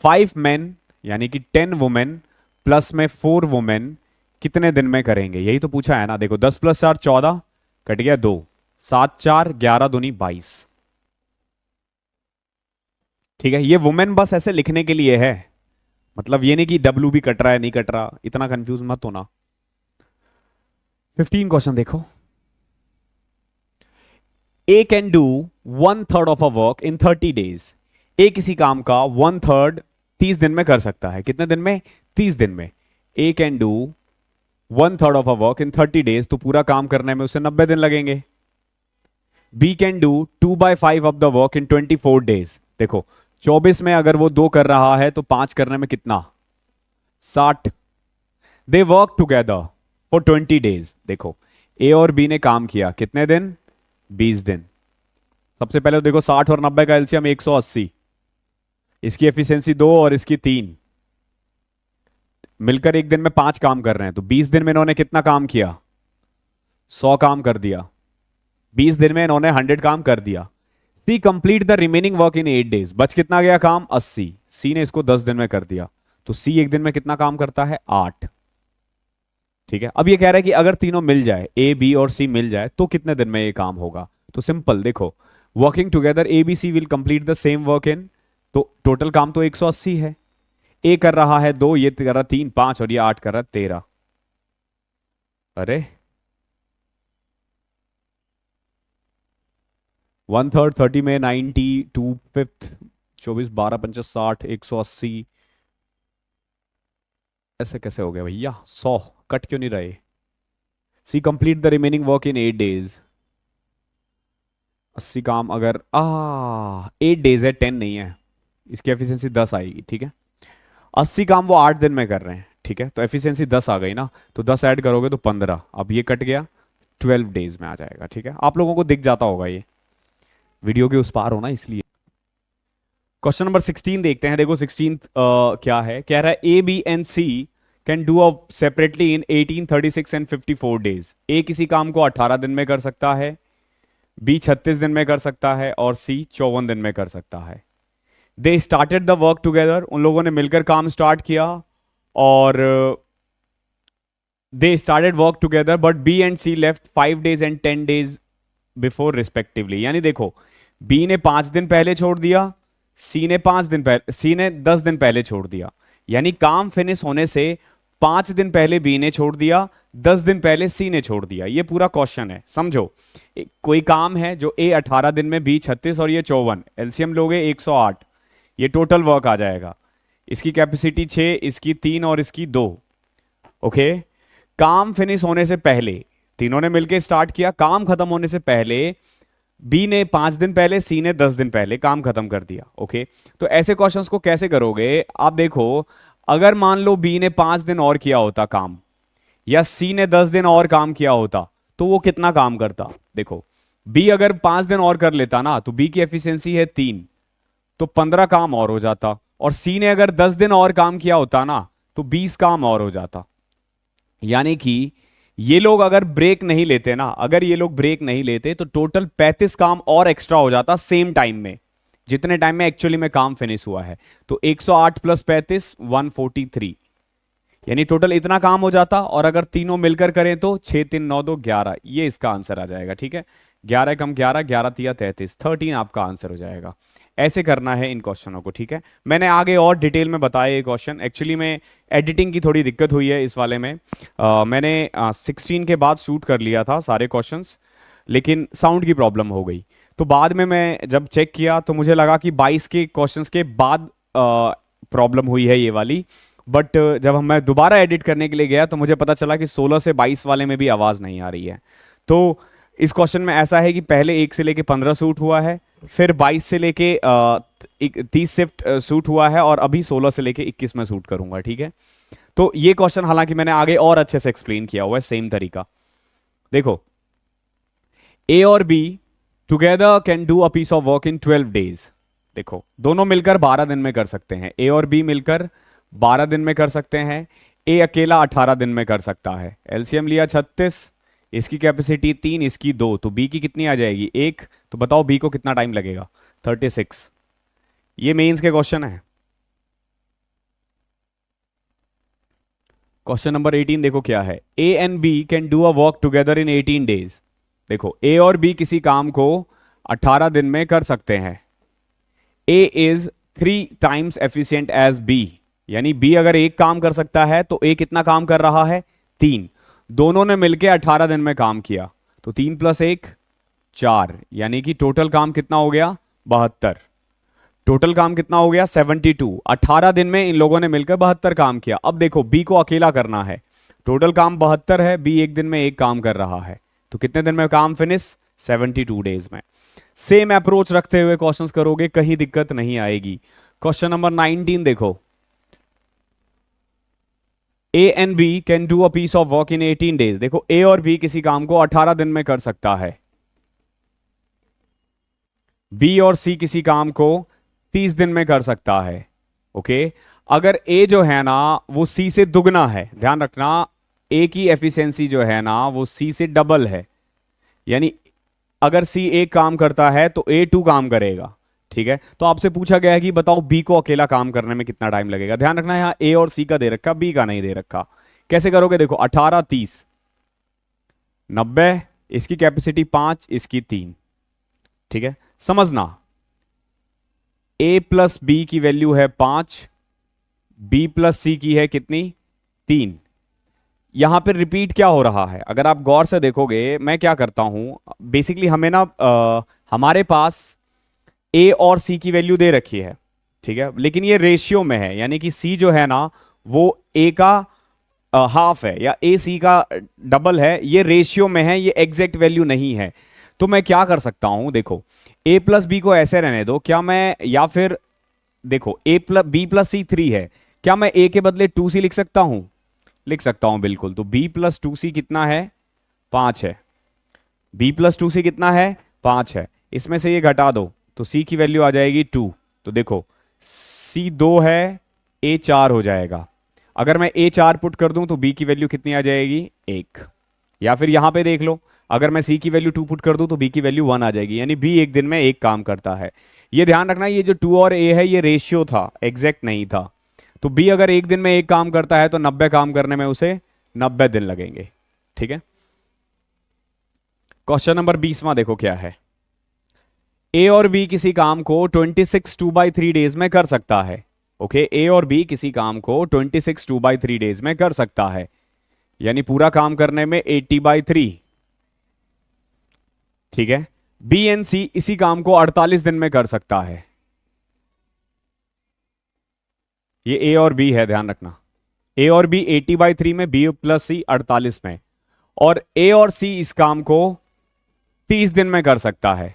5 मेन यानी कि 10 वुमेन प्लस में 4 वुमेन कितने दिन में करेंगे, यही तो पूछा है ना। देखो 10 + 4 14, कट गया 2, 7 4 11 दूनी 22। ठीक है, ये वुमेन बस ऐसे लिखने के लिए है, मतलब ये नहीं कि डब्ल्यू भी कट रहा है नहीं कट रहा, इतना कंफ्यूज मत होना। 15 क्वेश्चन देखो। A can do 1/3 of a work in 30 days. A किसी काम का 1/3 30 दिन में कर सकता है। कितने दिन में? 30 दिन में। A can do 1/3 of a work in 30 days, तो पूरा काम करने में उसे 90 दिन लगेंगे। B can do 2/5 of the work in 24 days. देखो 24 में अगर वो 2 कर रहा है तो 5 करने में कितना? 60। दे वर्क टुगेदर फॉर 20 डेज। देखो ए और बी ने काम किया कितने दिन? 20 दिन। सबसे पहले तो देखो 60 और 90 का एलसीएम 180, इसकी एफिशिएंसी 2 और इसकी 3, मिलकर एक दिन में 5 काम कर रहे हैं, तो 20 दिन में इन्होंने कितना काम किया? 100 काम कर दिया। 20 दिन में इन्होंने 100 काम कर दिया। C complete the remaining work in 8 days. बच कितना गया काम? 80। सी ने इसको 10 दिन में कर दिया, तो सी एक दिन में कितना काम करता है? 8। ठीक है, अब ये कह रहा है कि अगर तीनों मिल जाए, ए बी और सी मिल जाए, तो कितने दिन में ये काम होगा? तो सिंपल देखो, working together A B C will complete the same work in, तो टोटल काम तो 180 है। ए कर रहा है 2, ये कर रहा 3 5 और ये 8 कर रहा 13। अरे 1/3 30 में 90, 2/5 24 12 5 60 180, ऐसे कैसे हो गया भैया? 100 कट क्यों नहीं रहे? C complete the remaining work in 8 days. 80 काम अगर 8 डेज है, 10 नहीं है, इसकी एफिशिएंसी 10 आएगी। ठीक है, 80 काम वो 8 दिन में कर रहे हैं। ठीक है, तो एफिशिएंसी 10 आ गई ना, तो 10 ऐड करोगे तो 15, अब ये कट गया, 12 डेज में आ जाएगा। ठीक है, आप लोगों को दिख जाता होगा, ये वीडियो के उस पार हो ना, इसलिए। क्वेश्चन नंबर 16 देखते हैं। देखो 16 क्या है, कह रहा है A B and C can do a separately in 18 36 and 54 days. A किसी काम को 18 दिन में कर सकता है, बी 36 दिन में कर सकता है और सी 54 दिन में कर सकता है। They started the work together, उन लोगों ने मिलकर काम स्टार्ट किया, और they started work together but B and C left 5 days and 10 days before respectively. यानी देखो बी ने 5 दिन पहले छोड़ दिया, सी ने 5 दिन पहले, सी ने 10 दिन पहले छोड़ दिया। यानी काम फिनिश होने से 5 दिन पहले बी ने छोड़ दिया, 10 दिन पहले सी ने छोड़ दिया। ये पूरा क्वेश्चन है, समझो। कोई काम है जो ए 18 दिन में, बी 36 और ये 54, एलसीएम लोगे 108, ये टोटल वर्क आ जाएगा। इसकी कैपेसिटी 6, इसकी 3 और इसकी 2। ओके, काम फिनिश होने से पहले तीनों ने मिलकर स्टार्ट किया, काम खत्म होने से पहले बी ने 5 दिन पहले, सी ने 10 दिन पहले काम खत्म कर दिया। ओके, तो ऐसे क्वेश्चंस को कैसे करोगे आप? देखो अगर मान लो बी ने 5 दिन और किया होता काम, या सी ने 10 दिन और काम किया होता, तो वो कितना काम करता? देखो बी अगर 5 दिन और कर लेता ना, तो बी की एफिशिएंसी है 3, तो 15 काम और हो जाता। और सी ने अगर 10 दिन और काम किया होता ना, तो 20 काम और हो जाता। यानी कि ये लोग अगर ब्रेक नहीं लेते ना, अगर ये लोग ब्रेक नहीं लेते, तो टोटल 35 काम और एक्स्ट्रा हो जाता सेम टाइम में, जितने टाइम में एक्चुअली में काम फिनिश हुआ है। तो 108 + 35 143, यानी टोटल इतना काम हो जाता। और अगर तीनों मिलकर करें तो 6 3 9 2 11, ये इसका आंसर आ जाएगा। ठीक है, 11 कम 11, 11 तिया 33, 13 आपका आंसर हो जाएगा। ऐसे करना है इन क्वेश्चनों को। ठीक है, मैंने आगे और डिटेल में बताया ये क्वेश्चन। एक्चुअली में एडिटिंग की थोड़ी दिक्कत हुई है इस वाले में। मैंने 16 के बाद शूट कर लिया था सारे क्वेश्चंस, लेकिन साउंड की प्रॉब्लम हो गई। तो बाद में मैं जब चेक किया तो मुझे लगा कि 22 के क्वेश्चंस के बाद प्रॉब्लम हुई है ये वाली, बट जब मैं दोबारा एडिट करने के लिए गया तो मुझे पता चला कि 16 से 22 वाले में भी आवाज़ नहीं आ रही है। तो इस क्वेश्चन में ऐसा है कि पहले 1 से लेके 15 शूट हुआ है, फिर 22 से लेके 30 शिफ्ट शूट हुआ है, और अभी 16 से लेके 21 में शूट करूंगा। ठीक है, तो ये क्वेश्चन हालांकि मैंने आगे और अच्छे से एक्सप्लेन किया हुआ है, सेम तरीका। देखो ए और B together can do a piece of work in 12 days. देखो दोनों मिलकर 12 दिन में कर सकते हैं, ए और बी मिलकर 12 दिन में कर सकते हैं। ए अकेला 18 दिन में कर सकता है। एलसीएम लिया 36, इसकी कैपेसिटी 3, इसकी 2, तो बी की कितनी आ जाएगी 1। तो बताओ बी को कितना टाइम लगेगा 36। ये मेंस के क्वेश्चन है। क्वेश्चन नंबर 18 देखो क्या है। A and B can do a work together in 18 days. देखो ए और बी किसी काम को 18 दिन में कर सकते हैं। A is 3 times efficient as B, यानी बी अगर एक काम कर सकता है तो ए कितना काम कर रहा है 3। दोनों ने मिलकर 18 दिन में काम किया, तो 3 + 1 4, यानी कि टोटल काम कितना हो गया 72। टोटल काम कितना हो गया 72। 18 दिन में इन लोगों ने मिलकर 72 काम किया। अब देखो बी को अकेला करना है, टोटल काम 72 है, बी एक दिन में एक काम कर रहा है, तो कितने दिन में काम फिनिश 72 डेज में। सेम अप्रोच रखते हुए क्वेश्चंस करोगे, कहीं दिक्कत नहीं आएगी। क्वेश्चन नंबर 19 देखो। A and B can do a piece of work in 18 days. देखो ए और बी किसी काम को 18 दिन में कर सकता है। बी और सी किसी काम को 30 दिन में कर सकता है। ओके, अगर ए जो है ना वो सी से दुगना है, ध्यान रखना ए की एफिशिएंसी जो है ना वो सी से डबल है, यानी अगर सी एक काम करता है तो ए 2 काम करेगा। ठीक है, तो आपसे पूछा गया है कि बताओ बी को अकेला काम करने में कितना टाइम लगेगा। ध्यान रखना यहां ए और सी का दे रखा, बी का नहीं दे रखा। कैसे करोगे, देखो 18 30 90, इसकी कैपेसिटी 5, इसकी 3। ठीक है, समझना a प्लस बी की वैल्यू है 5, b प्लस सी की है कितनी 3। यहां पर रिपीट क्या हो रहा है, अगर आप गौर से देखोगे मैं क्या करता हूं बेसिकली, हमें ना हमारे पास a और c की वैल्यू दे रखी है। ठीक है, लेकिन ये रेशियो में है, यानी कि c जो है ना वो a का हाफ है या ए सी का डबल है, ये रेशियो में है, ये एग्जैक्ट वैल्यू नहीं है। तो मैं क्या कर सकता हूं, देखो a प्लस बी को ऐसे रहने दो, क्या मैं, या फिर देखो a प्लस बी प्लस सी 3 है, क्या मैं a के बदले 2c लिख सकता हूं, लिख सकता हूं बिल्कुल। तो b प्लस 2c कितना है 5 है, b प्लस 2c कितना है 5 है, इसमें से ये घटा दो तो c की वैल्यू आ जाएगी 2। तो देखो c 2 है, a 4 हो जाएगा। अगर मैं a 4 पुट कर दूं तो b की वैल्यू कितनी आ जाएगी 1। या फिर यहां पे देख लो, अगर मैं c की वैल्यू 2 पुट कर दूं तो b की वैल्यू 1 आ जाएगी, यानी b एक दिन में एक काम करता है। ये ध्यान रखना, ये जो 2 और a है ये रेशियो था, एग्जैक्ट नहीं था। तो b अगर एक दिन में एक काम करता है तो 90 काम करने में उसे 90 दिन लगेंगे। ठीक है, क्वेश्चन नंबर 20वां देखो क्या है। a और b किसी काम को 26 2/3 डेज में कर सकता है। ओके, ए और बी किसी काम को 26 2/3 डेज में कर सकता है, यानी पूरा काम करने में 80/3। ठीक है, बी एंड सी इसी काम को 48 दिन में कर सकता है। ये ए और बी है, ध्यान रखना, ए और बी 80/3 में, बी प्लस सी 48 में, और ए और सी इस काम को 30 दिन में कर सकता है।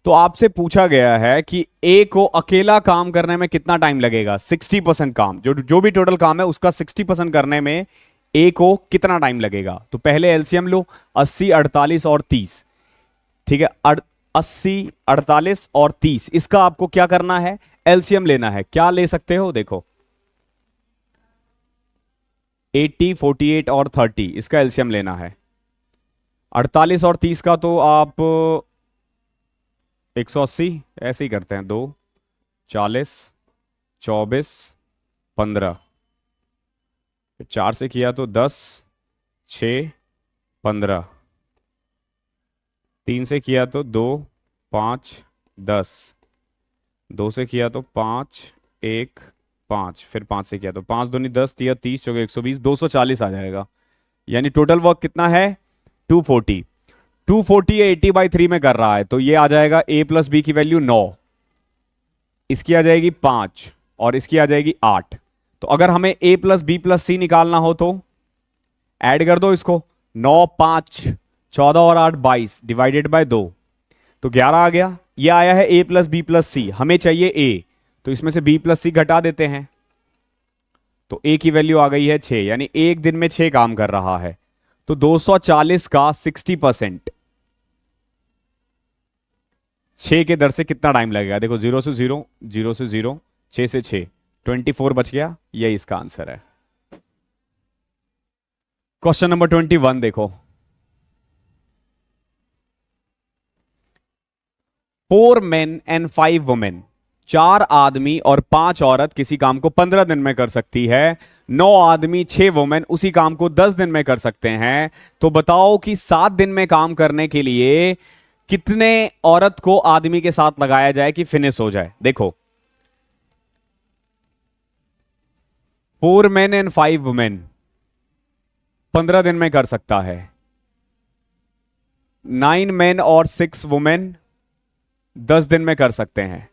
तो आपसे पूछा गया है कि ए को अकेला काम करने में कितना टाइम लगेगा, 60% काम, जो भी टोटल काम है उसका 60% करने में ए को कितना टाइम लगेगा। तो पहले एलसीएम लो, 80 48 और 30। ठीक है, 80 48 और 30, इसका आपको क्या करना है एलसीएम लेना है। क्या ले सकते हो, देखो 80 48 और 30, इसका एलसीएम लेना है। 48 और 30 का तो आप 180 ऐसे ही करते हैं, 2 40 24 15, 4 से किया तो 10 6 15, 3 से किया तो 2 5 10, 2 से किया तो 5 1 5, फिर 5 से किया तो 5 दूनी 10 3 30 चौके 120, 240 आ जाएगा। यानी टोटल वर्क कितना है 240। 240 80/3 में कर रहा है, तो ये आ जाएगा a प्लस बी की वैल्यू 9, इसकी आ जाएगी 5 और इसकी आ जाएगी 8। तो अगर हमें a प्लस बी प्लस सी निकालना हो तो ऐड कर दो इसको, 9 5 14 और 8 22 डिवाइडेड बाय 2, तो 11 आ गया। ये आया है a प्लस बी प्लस सी, हमें चाहिए a, तो इसमें से b प्लस सी घटा देते हैं, तो a की वैल्यू आ गई है 6, यानी एक दिन में 6 काम कर रहा है। तो 240 का 60%, 6 के दर से कितना टाइम लगेगा, देखो 0 से 0 0 से 0 6 से 6 24 बच गया, यही इसका आंसर है। क्वेश्चन नंबर 21 देखो। 4 men and 5 women, 4 आदमी और 5 औरत किसी काम को 15 दिन में कर सकती है। 9 आदमी 6 वुमेन उसी काम को 10 दिन में कर सकते हैं। तो बताओ कि 7 दिन में काम करने के लिए कितने औरत को आदमी के साथ लगाया जाए कि फिनिश हो जाए। देखो, 4 men and 5 वुमेन 15 दिन में कर सकता है। 9 men और 6 वुमेन 10 दिन में कर सकते हैं।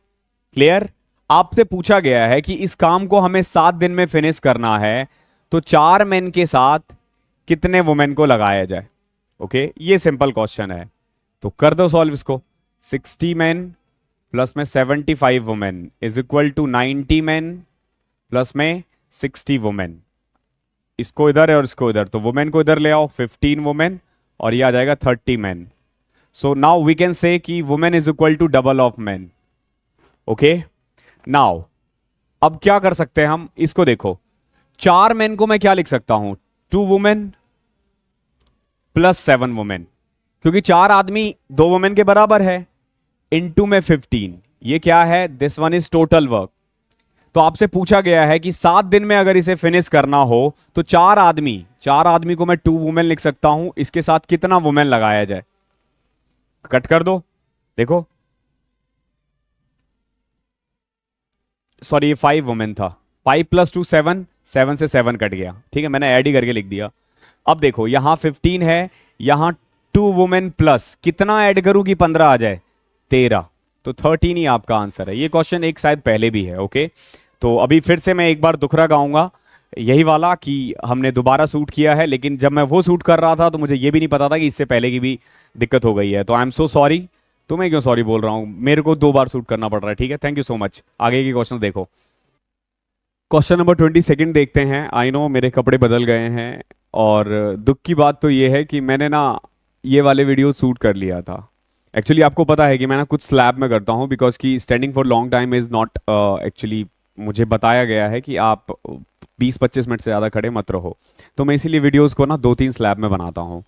क्लियर? आपसे पूछा गया है कि इस काम को हमें 7 दिन में फिनिश करना है, तो 4 मेन के साथ कितने वुमेन को लगाया जाए। ओके, ये सिंपल क्वेश्चन है, तो कर दो सॉल्व इसको। 60 मैन प्लस में 75 women is equal to 90 man plus में 60 वुमेन। इसको इधर है और इसको इधर, तो वुमेन को इधर ले आओ, 15 वुमेन, और ये आ जाएगा 30 man. So now we can say कि women is equal to double of man. Okay, now अब क्या कर सकते हैं हम, इसको देखो। 4 मैन को मैं क्या लिख सकता हूं, 2 वुमेन प्लस 7 वुमेन, क्योंकि 4 आदमी 2 वुमेन के बराबर है, इनटू में 15। ये क्या है, this one is total work. तो आपसे पूछा गया है कि 7 दिन में अगर इसे फिनिश करना हो तो 4 आदमी को मैं 2 वुमेन लिख सकता हूं, इसके साथ कितना वुमेन लगाया जाए। कट कर दो, देखो, सॉरी ये 5 वुमेन था, 5 प्लस 2 7, 7 से 7 कट गया, ठीक है, मैंने ऐड ही करके लिख दिया। अब देखो यहां 15 है, यहां 2 वुमेन प्लस कितना ऐड करूं कि 15 आ जाए, 13, तो 13 ही आपका आंसर है। ये क्वेश्चन एक शायद पहले भी है। ओके, तो अभी फिर से मैं एक बार दुखरा गाऊंगा यही वाला कि हमने दोबारा शूट किया है, लेकिन जब मैं वो शूट कर रहा था तो मुझे ये भी नहीं पता था कि इससे पहले की भी दिक्कत हो गई है, तो आई एम सो सॉरी। तुम्हें क्यों सॉरी बोल रहा हूं, मेरे को 2 बार शूट करना पड़ रहा है, ठीक है, थैंक यू सो मच। आगे की क्वेश्चन देखो, क्वेश्चन नंबर 22 देखते हैं। आई नो मेरे कपड़े बदल गए हैं, और दुख की बात तो ये है कि मैंने ना ये वाले वीडियो शूट कर लिया था। एक्चुअली आपको पता है कि मैं ना कुछ स्लैब में करता हूँ, बिकॉज कि standing for long time is not actually, मुझे बताया गया है कि आप 20-25 मिनट से ज़्यादा खड़े मत रहो, तो मैं इसीलिए वीडियोज़ को ना 2-3 स्लैब में बनाता हूँ।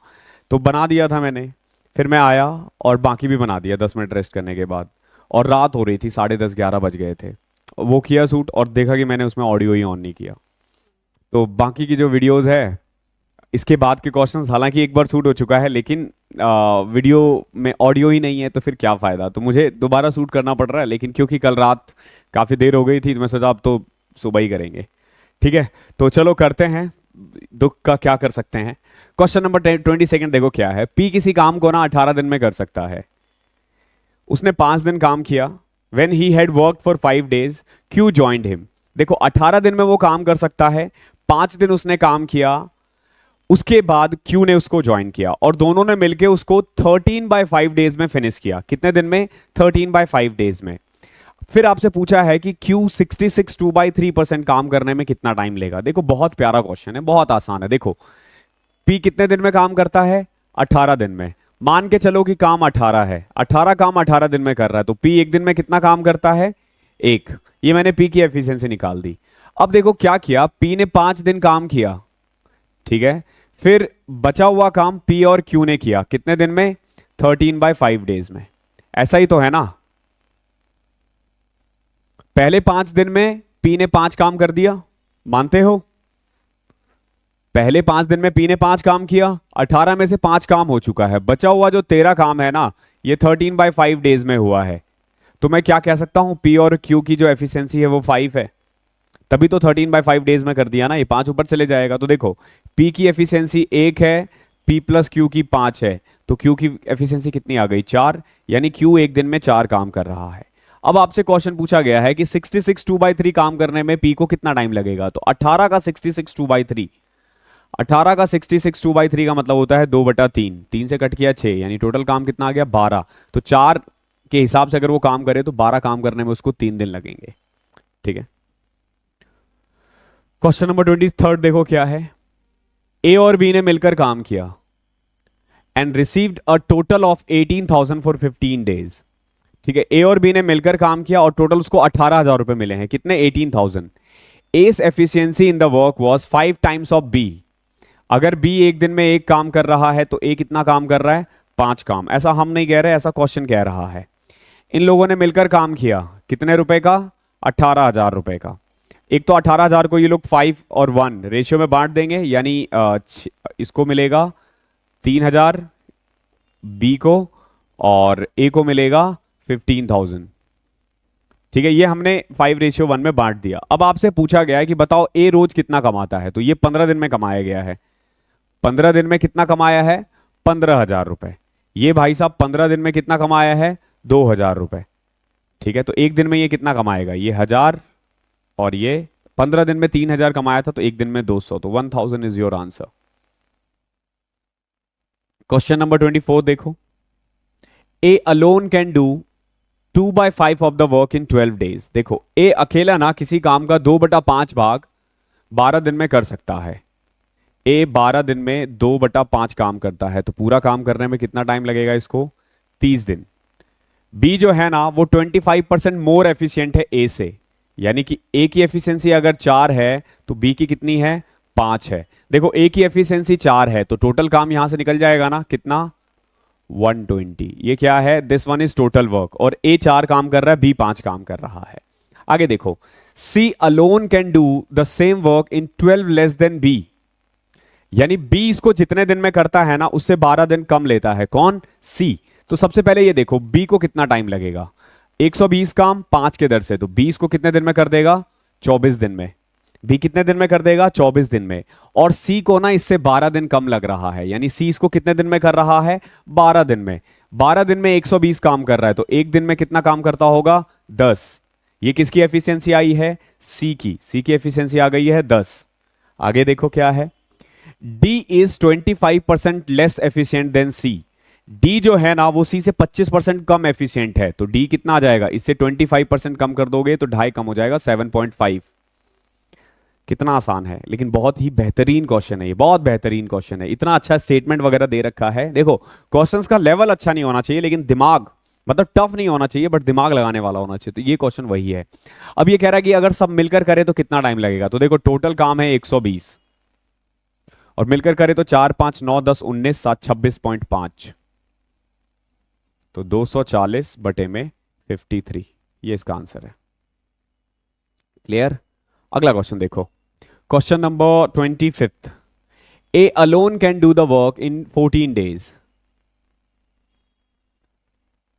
तो बना दिया था मैंने, फिर मैं आया और बाकी भी बना दिया 10 मिनट रेस्ट करने के बाद, और रात हो रही थी, 10:30-11 बज गए थे। वो किया शूट और देखा कि मैंने उसमें ऑडियो ही ऑन नहीं किया, तो बाकी की जो वीडियोज़ है इसके बाद के क्वेश्चंस हालांकि एक बार शूट हो चुका है, लेकिन वीडियो में ऑडियो ही नहीं है, तो फिर क्या फ़ायदा, तो मुझे दोबारा शूट करना पड़ रहा है। लेकिन क्योंकि कल रात काफ़ी देर हो गई थी तो मैं सोचा अब तो सुबह ही करेंगे, ठीक है, तो चलो करते हैं। दुख का क्या कर सकते हैं। क्वेश्चन नंबर 22 देखो क्या है। पी किसी काम को ना 18 दिन में कर सकता है, उसने 5 दिन काम किया। When he had work for 5 days, Q joined him. देखो 18 दिन में वो काम कर सकता है, 5 दिन उसने काम किया, उसके बाद क्यू ने उसको ज्वाइन किया, और दोनों ने मिलकर उसको 13/5 days में फिनिश किया। कितने दिन में, 13/5 days में। फिर आपसे पूछा है कि क्यू 66 2/3% काम करने में कितना टाइम लेगा। देखो बहुत प्यारा क्वेश्चन है, बहुत आसान है। देखो पी कितने दिन में काम करता है, 18 दिन में। मान के चलो कि काम 18 है, 18 काम 18 दिन में कर रहा है, तो पी एक दिन में कितना काम करता है, 1। ये मैंने पी की एफिशिएंसी निकाल दी। अब देखो क्या किया, पी ने 5 दिन काम किया, ठीक है, फिर बचा हुआ काम पी और क्यू ने किया कितने दिन में, 13/5 days में। ऐसा ही तो है ना, पहले 5 दिन में पी ने 5 काम कर दिया, मानते हो। पहले 5 दिन में पी ने 5 काम किया, 18 में से 5 काम हो चुका है, बचा हुआ जो 13 काम है ना, ये 13/5 days में हुआ है। तो मैं क्या कह सकता हूं, पी और क्यू की जो एफिशिएंसी है वो 5 है, तभी तो 13/5 days में कर दिया ना, ये 5 ऊपर चले जाएगा। तो देखो पी की एफिशिएंसी 1 है, पी प्लस क्यू की 5 है, तो क्यू की एफिशिएंसी कितनी आ गई, 4, यानी क्यू एक दिन में 4 काम कर रहा है। अब आपसे क्वेश्चन पूछा गया है कि 66 2/3 काम करने में पी को कितना टाइम लगेगा, तो 18 का 66 2/3, 18 का 66 2/3 का मतलब होता है 2/3, 3 से कट किया 6, यानी टोटल काम कितना आ गया, 12। तो 4 के हिसाब से अगर वो काम करे तो 12 काम करने में उसको 3 दिन लगेंगे, ठीक है। क्वेश्चन नंबर 23 देखो क्या है। ए और बी ने मिलकर काम किया and received a total of 18,000 for 15 days, ठीक है। ए और बी ने मिलकर काम किया और टोटल उसको 18,000 रुपए मिले हैं, कितने, 18,000। A's efficiency in the work was 5 times of B. अगर बी एक दिन में 1 काम कर रहा है तो ए कितना काम कर रहा है, 5 काम। ऐसा हम नहीं कह रहे, ऐसा क्वेश्चन कह रहा है। इन लोगों ने मिलकर काम किया कितने रुपए का? 18,000 रुपए का। एक तो 18,000 को ये लोग 5 और 1 रेशियो में बांट देंगे, यानी इसको मिलेगा 3,000 बी को, और ए को मिलेगा 15,000। ठीक है, ये हमने 5:1 में बांट दिया। अब आपसे पूछा गया है कि बताओ ए रोज कितना कमाता है, तो ये 15 दिन में कमाया गया है। 15 दिन में कितना कमाया है? 15,000 रुपए। ये भाई साहब 15 दिन में कितना कमाया है? 2,000 रुपए। ठीक है, तो एक दिन में ये कितना कमाएगा? ये 1,000, और ये 15 दिन में 3,000 कमाया था, तो एक दिन में 200, तो 1,000 is your answer. Question number 24 देखो। ए alone can do 2/5 of the work in 12 days. देखो, ए अकेला ना किसी काम का 2/5 भाग 12 दिन में कर सकता है। ए 12 दिन में 2/5 काम करता है, तो पूरा काम करने में कितना टाइम लगेगा इसको? 30 दिन। बी जो है ना वो 25% मोर एफिशिएंट है ए से, यानी कि ए की एफिशिएंसी अगर 4 है तो बी की कितनी है? 5 है। देखो, ए की एफिशिएंसी 4 है तो टोटल काम यहां से निकल जाएगा ना, कितना? 120। ये क्या है? This one is total work, और ए 4 काम कर रहा है, बी 5 काम कर रहा है। आगे देखो, C alone can do the same work in 12 less than B, यानी बी इसको जितने दिन में करता है ना उससे 12 दिन कम लेता है। कौन? सी। तो सबसे पहले ये देखो बी को कितना टाइम लगेगा? 120 काम 5 के दर से, तो 20 को कितने दिन में कर देगा? 24 दिन में। बी कितने दिन में कर देगा? 24 दिन में। और सी को ना इससे 12 दिन कम लग रहा है, यानी सी इसको कितने दिन में कर रहा है? 12 दिन में। 12 दिन में 120 काम कर रहा है, तो एक दिन में कितना काम करता होगा? 10। ये किसकी एफिशिएंसी आई है? सी की। सी की एफिशिएंसी आ गई है 10। आगे देखो क्या है। D is 25% less efficient than C. D जो है ना वो सी से 25% कम एफिशिएंट है, तो डी कितना आ जाएगा? इससे 25% कम कर दोगे तो 2.5 कम हो जाएगा, 7.5। कितना आसान है, लेकिन बहुत ही बेहतरीन क्वेश्चन है ये, बहुत बेहतरीन क्वेश्चन है। इतना अच्छा स्टेटमेंट वगैरह दे रखा है। देखो, क्वेश्चंस का लेवल अच्छा नहीं होना चाहिए, लेकिन दिमाग, मतलब टफ नहीं होना चाहिए बट दिमाग लगाने वाला होना चाहिए। तो ये क्वेश्चन वही है। अब ये कह रहा है कि अगर सब मिलकर करे तो कितना टाइम लगेगा? तो देखो, टोटल काम है 120, और मिलकर करे तो 4, 5, 9, 10, 19, 7, 26.5, तो 240 बटे में 53, ये इसका आंसर है। क्लियर? अगला क्वेश्चन देखो, question number 25। A alone can do the work in 14 days.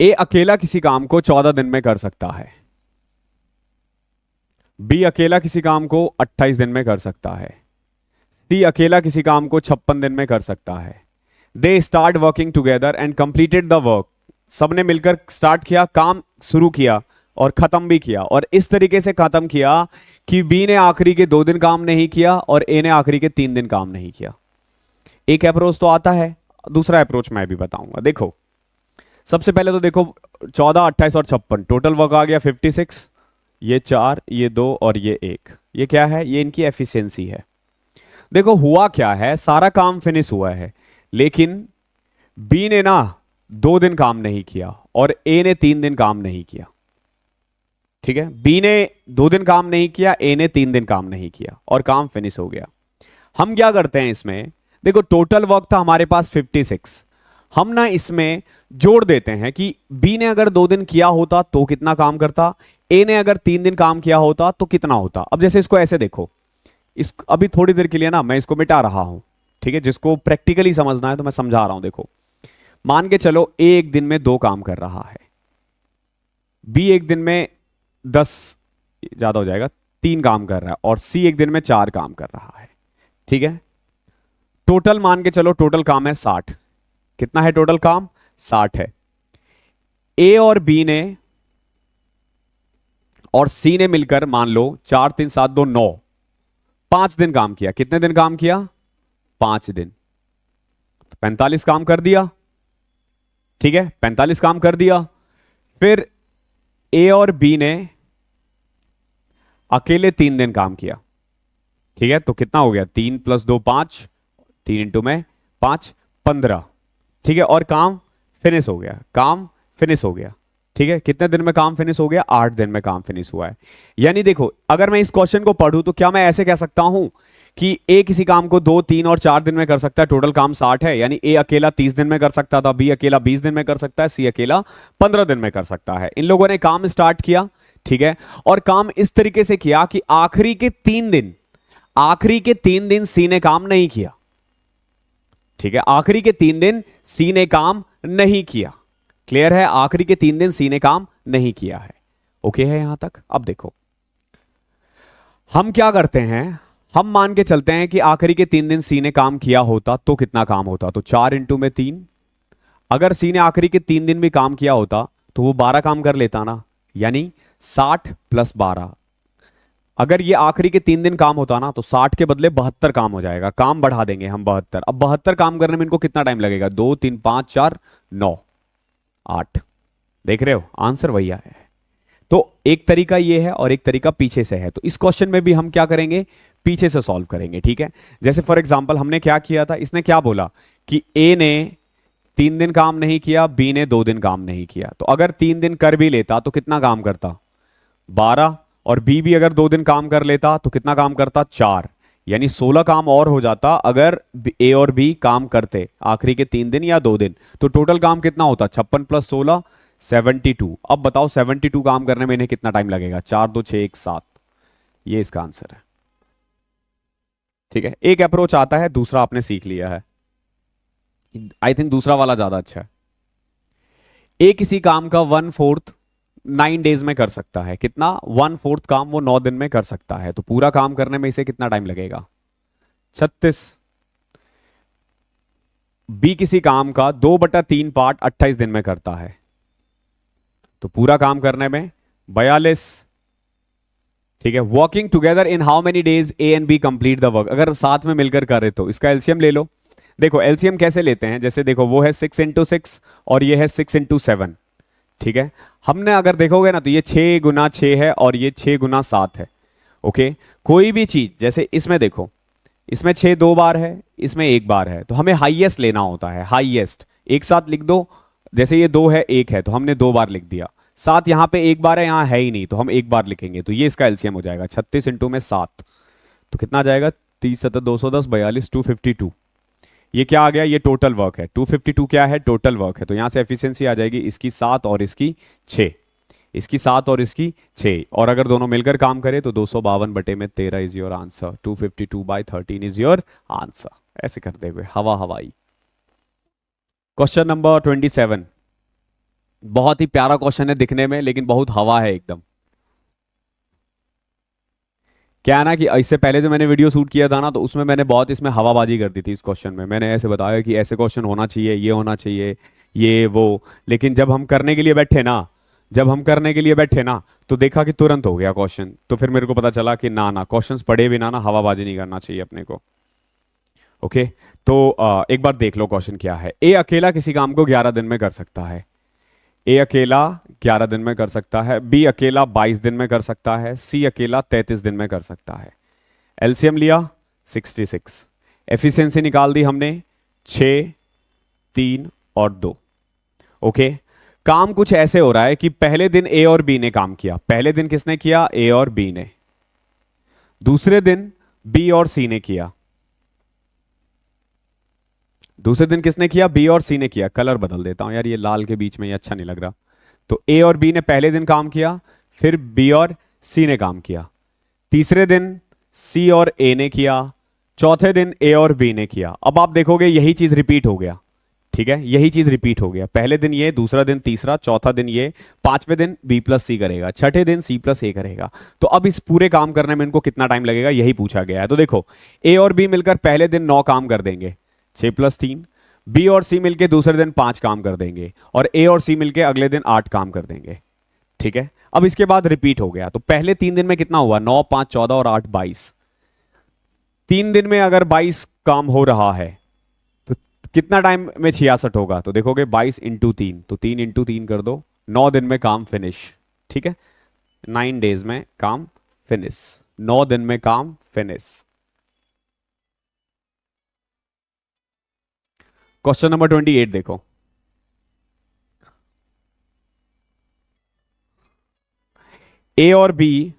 A अकेला किसी काम को 14 दिन में कर सकता है। बी अकेला किसी काम को 28 दिन में कर सकता है। सी अकेला किसी काम को 56 दिन में कर सकता है। They start working together and completed the work. सबने मिलकर स्टार्ट किया, काम शुरू किया और खत्म भी किया, और इस तरीके से खत्म किया कि बी ने आखिरी के 2 दिन काम नहीं किया और ए ने आखिरी के 3 दिन काम नहीं किया। एक अप्रोच तो आता है, दूसरा अप्रोच मैं भी बताऊंगा। देखो, सबसे पहले तो देखो 14, 28 और 56, टोटल वर्क आ गया 56। ये 4, ये 2 और ये 1, ये क्या है? ये इनकी एफिशिएंसी है। देखो हुआ क्या है, सारा काम फिनिश हुआ है, लेकिन बी ने ना 2 दिन काम नहीं किया और ए ने 3 दिन काम नहीं किया। ठीक है, बी ने 2 दिन काम नहीं किया, ए ने 3 दिन काम नहीं किया, और काम फिनिश हो गया। हम क्या करते हैं इसमें, देखो टोटल वर्क था हमारे पास 56, हम ना इसमें जोड़ देते हैं कि बी ने अगर 2 दिन किया होता तो कितना काम करता, ए ने अगर 3 दिन काम किया होता तो कितना होता। अब जैसे इसको ऐसे देखो, इस अभी थोड़ी देर के लिए ना मैं इसको मिटा रहा हूं, ठीक है, जिसको प्रैक्टिकली समझना है तो मैं समझा रहा हूं। देखो, मान के चलो ए एक दिन में 2 काम कर रहा है, बी एक दिन में 10, ज्यादा हो जाएगा, 3 काम कर रहा है, और सी एक दिन में 4 काम कर रहा है। ठीक है, टोटल मान के चलो टोटल काम है 60। कितना है टोटल काम? 60 है। ए और बी ने और सी ने मिलकर मान लो 4, 3, 7, 2, 9, 5 दिन काम किया। कितने दिन काम किया? 5 दिन। 45 काम कर दिया। ठीक है, 45 काम कर दिया। फिर ए और बी ने अकेले 3 दिन काम किया। ठीक है, तो कितना हो गया? 3 + 2 5, 3 इंटू में 5, 15। ठीक है, और काम फिनिश हो गया, काम फिनिश हो गया। ठीक है, कितने दिन में काम फिनिश हो गया? 8 दिन में काम फिनिश हुआ है। यानी देखो, अगर मैं इस क्वेश्चन को पढ़ूं तो क्या मैं ऐसे कह सकता हूं कि ए किसी काम को 2, 3 और 4 दिन में कर सकता है, टोटल काम 60 है, यानी ए अकेला 30 दिन में कर सकता था, बी अकेला 20 दिन में कर सकता है, सी अकेला 15 दिन में कर सकता है। इन लोगों ने काम स्टार्ट किया, ठीक है, और काम इस तरीके से किया कि आखिरी के 3 दिन सी ने काम नहीं किया, ठीक है, आखिरी के 3 दिन सी ने काम नहीं किया। क्लियर है? आखिरी के 3 दिन सी ने काम नहीं किया है। ओके है यहां तक? अब देखो हम क्या करते हैं, हम मान के चलते हैं कि आखिरी के 3 दिन सी ने काम किया होता तो कितना काम होता, तो 4 इंटू में 3। अगर सी ने आखिरी के 3 दिन भी काम किया होता तो वो 12 काम कर लेता ना, यानी 60 प्लस 12। अगर ये आखिरी के 3 दिन काम होता ना तो 60 के बदले 72 काम हो जाएगा, काम बढ़ा देंगे हम 72। अब 72 काम करने में इनको कितना टाइम लगेगा, 2, 3, 5, 4, 9, 8। देख रहे हो, आंसर वही आया है। तो एक तरीका ये है और एक तरीका पीछे से है। तो इस क्वेश्चन में भी हम क्या करेंगे, पीछे से सॉल्व करेंगे, ठीक है। जैसे फॉर एग्जांपल हमने क्या किया था, इसने क्या बोला कि ए ने 3 दिन काम नहीं किया, बी ने 2 दिन काम नहीं किया। तो अगर 3 दिन कर भी लेता तो कितना काम करता, 12, और बी भी अगर 2 दिन काम कर लेता तो कितना काम करता, 4, यानी 16 काम और हो जाता अगर ए और बी काम करते आखिरी के 3 दिन या 2 दिन। तो टोटल काम कितना होता, 56 प्लस 16, 72। अब बताओ 72 काम करने में इन्हें कितना टाइम लगेगा, 4, 2, 6, 1, 7। ये इसका आंसर है, ठीक है। एक अप्रोच आता है, दूसरा आपने सीख लिया है। आई थिंक दूसरा वाला ज्यादा अच्छा है। ए किसी काम का 1/4 9 डेज में कर सकता है, कितना, 1/4 काम वो 9 दिन में कर सकता है। तो पूरा काम करने में इसे कितना टाइम लगेगा, 36। बी किसी काम का 2/3 पार्ट 28 दिन में करता है, तो पूरा काम करने में 42, ठीक है। Working together in how many days A and B complete the work, अगर साथ में मिलकर करे तो इसका एलसीएम ले लो। देखो एलसीएम कैसे लेते हैं, जैसे देखो वो है 6 इंटू 6 और ये है 6 इंटू 7, ठीक है। हमने अगर देखोगे ना तो ये 6 गुना 6 है और ये 6 गुना 7 है। ओके, कोई भी चीज जैसे इसमें देखो, इसमें 6 2 बार है, इसमें 1 बार है, तो हमें हाईएस्ट लेना होता है, हाईएस्ट एक साथ लिख दो। जैसे ये 2 है 1 है तो हमने 2 बार लिख दिया, 7 यहां पे 1 बार है, यहां है ही नहीं तो हम 1 बार लिखेंगे, तो ये इसका एलसीएम हो जाएगा 36 इंटू में 7, तो कितना आ जाएगा, 30 7 210 42 252। ये क्या आ गया, ये टोटल वर्क है, 252 क्या है, टोटल वर्क है। तो यहां से एफिशिएंसी आ जाएगी इसकी 7 और इसकी 6, इसकी 7 और इसकी 6, और अगर दोनों मिलकर काम करें तो 252/13 is your answer, 252/13 is your answer. ऐसे करते हुए हवा हवाई। क्वेश्चन नंबर 27, बहुत ही प्यारा क्वेश्चन है दिखने में, लेकिन बहुत हवा है एकदम। क्या है ना कि इससे पहले जो मैंने वीडियो शूट किया था ना तो उसमें मैंने बहुत इसमें हवाबाजी कर दी थी। इस क्वेश्चन में मैंने ऐसे बताया कि ऐसे क्वेश्चन होना चाहिए, ये होना चाहिए, ये वो, लेकिन जब हम करने के लिए बैठे ना, तो देखा कि तुरंत हो गया क्वेश्चन। तो फिर मेरे को पता चला कि ना ना, क्वेश्चंस पढ़े बिना ना हवाबाजी नहीं करना चाहिए अपने को। ओके, तो एक बार देख लो क्वेश्चन क्या है। ए अकेला किसी काम को 11 दिन में कर सकता है, ए अकेला 11 दिन में कर सकता है, बी अकेला 22 दिन में कर सकता है, सी अकेला 33 दिन में कर सकता है। एलसीएम लिया 66, एफिशिएंसी निकाल दी हमने 6, 3 और 2। ओके, काम कुछ ऐसे हो रहा है कि पहले दिन ए और बी ने काम किया, पहले दिन किसने किया, ए और बी ने, दूसरे दिन बी और सी ने किया, दूसरे दिन किसने किया, बी और सी ने किया। कलर बदल देता हूं यार, ये लाल के बीच में ये अच्छा नहीं लग रहा। तो ए और बी ने पहले दिन काम किया, फिर बी और सी ने काम किया, तीसरे दिन सी और ए ने किया, चौथे दिन ए और बी ने किया। अब आप देखोगे यही चीज रिपीट हो गया, ठीक है, यही चीज रिपीट हो गया। पहले दिन ये, दूसरा दिन तीसरा, चौथा दिन ये, पांचवें दिन बी प्लस सी करेगा, छठे दिन सी प्लस ए करेगा। तो अब इस पूरे काम करने में इनको कितना टाइम लगेगा, यही पूछा गया है। तो देखो ए और बी मिलकर पहले दिन 9 काम कर देंगे, 6 + 3, बी और सी मिलके दूसरे दिन 5 काम कर देंगे, और ए और सी मिलके अगले दिन 8 काम कर देंगे, ठीक है। अब इसके बाद रिपीट हो गया, तो पहले 3 दिन में कितना हुआ, 9, 5, 14 और 8 22। 3 दिन में अगर 22 काम हो रहा है तो कितना टाइम में 66 होगा, तो देखोगे 22 इंटू 3, तो 3 इंटू 3 कर दो, 9 दिन में काम फिनिश, ठीक है, 9 डेज में काम फिनिश, 9 दिन में काम फिनिश। क्वेश्चन नंबर 28 देखो, ए और बी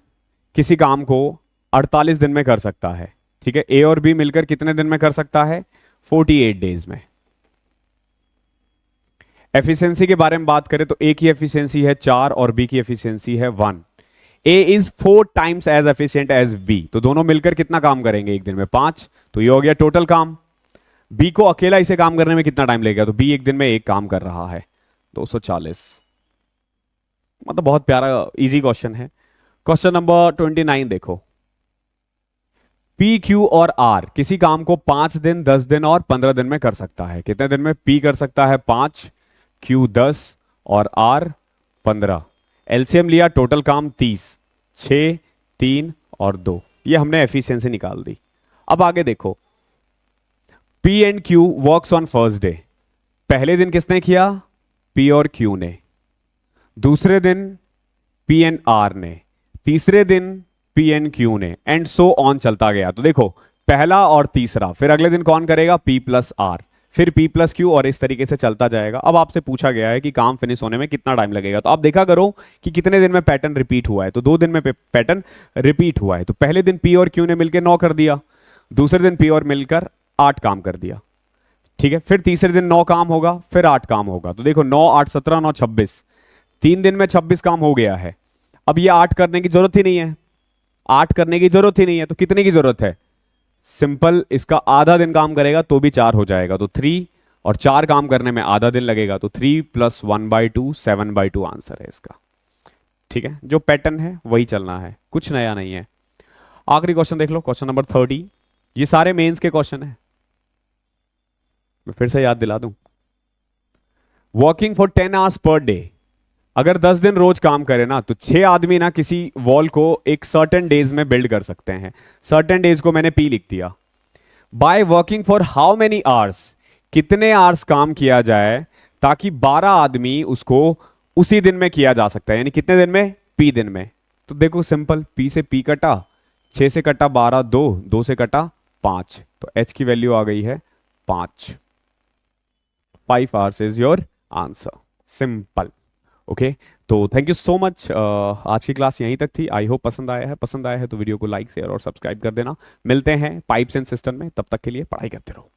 किसी काम को 48 दिन में कर सकता है, ठीक है, ए और बी मिलकर कितने दिन में कर सकता है? 48 डेज में। एफिशिएंसी के बारे में बात करें तो ए की एफिशिएंसी है 4 और बी की एफिशिएंसी है 1। A is 4 times as efficient as B, तो दोनों मिलकर कितना काम करेंगे एक दिन में? 5। तो ये हो गया टोटल काम। बी को अकेला इसे काम करने में कितना टाइम लगेगा? तो बी एक दिन में एक काम कर रहा है, 240। मतलब बहुत प्यारा इजी क्वेश्चन है। क्वेश्चन नंबर 29 देखो। पी, क्यू और आर किसी काम को 5 दिन, 10 दिन और 15 दिन में कर सकता है। कितने दिन में? पी कर सकता है 5, क्यू 10 और आर 15। एलसीएम लिया, टोटल काम 30, 6, 3 और 2। ये हमने एफिशिएंसी निकाल दी। अब आगे देखो, P and Q works on first day. पहले दिन किसने किया? पी और क्यू ने। दूसरे दिन पी एंड आर ने। तीसरे दिन पी एंड क्यू ने, एंड सो ऑन चलता गया। तो देखो, पहला और तीसरा, फिर अगले दिन कौन करेगा? पी प्लस आर, फिर पी प्लस क्यू, और इस तरीके से चलता जाएगा। अब आपसे पूछा गया है कि काम फिनिश होने में कितना टाइम लगेगा, तो आप देखा करो कि कितने दिन में पैटर्न रिपीट हुआ है। तो 2 दिन में पैटर्न रिपीट हुआ है। तो पहले दिन पी और क्यू ने मिलकर 9 कर दिया, दूसरे दिन पी और मिलकर 8 काम कर दिया, ठीक है। फिर तीसरे दिन 9 काम होगा, फिर 8 काम होगा। तो देखो 9, 8, 17, 9, 26, 3 दिन में 26 काम हो गया है। अब ये 8 करने की जरूरत ही नहीं है, 8 करने की जरूरत ही नहीं है, तो कितने की जरूरत है? सिंपल, इसका आधा दिन काम करेगा तो भी 4 हो जाएगा, तो 3, और 4 काम करने में आधा दिन लगेगा, तो 3 + 1/2, 7/2 आंसर है इसका, ठीक है। जो पैटर्न है वही चलना है, कुछ नया नहीं है। आखिरी क्वेश्चन देख लो, क्वेश्चन नंबर 30। ये सारे मेंस के क्वेश्चन है, मैं फिर से याद दिला दूं। Working for 10 hours per day, अगर 10 दिन रोज काम करे ना, तो 6 आदमी ना किसी वॉल को एक सर्टेन डेज में बिल्ड कर सकते हैं। सर्टेन डेज को मैंने पी लिख दिया। By working for how many hours, कितने आवर्स काम किया जाए ताकि 12 आदमी उसको उसी दिन में किया जा सकता है, यानी कितने दिन में? पी दिन में। तो देखो सिंपल, पी से पी कटा, 6 से कटा 12, 2 से कटा 5, तो एच की वैल्यू आ गई है 5। 5 hours is your answer, simple. Okay, तो थैंक यू सो मच। आज की क्लास यहीं तक थी। आई होप पसंद आया है। पसंद आया है तो वीडियो को लाइक, शेयर और सब्सक्राइब कर देना। मिलते हैं पाइप्स एंड सिस्टम में, तब तक के लिए पढ़ाई करते रहो।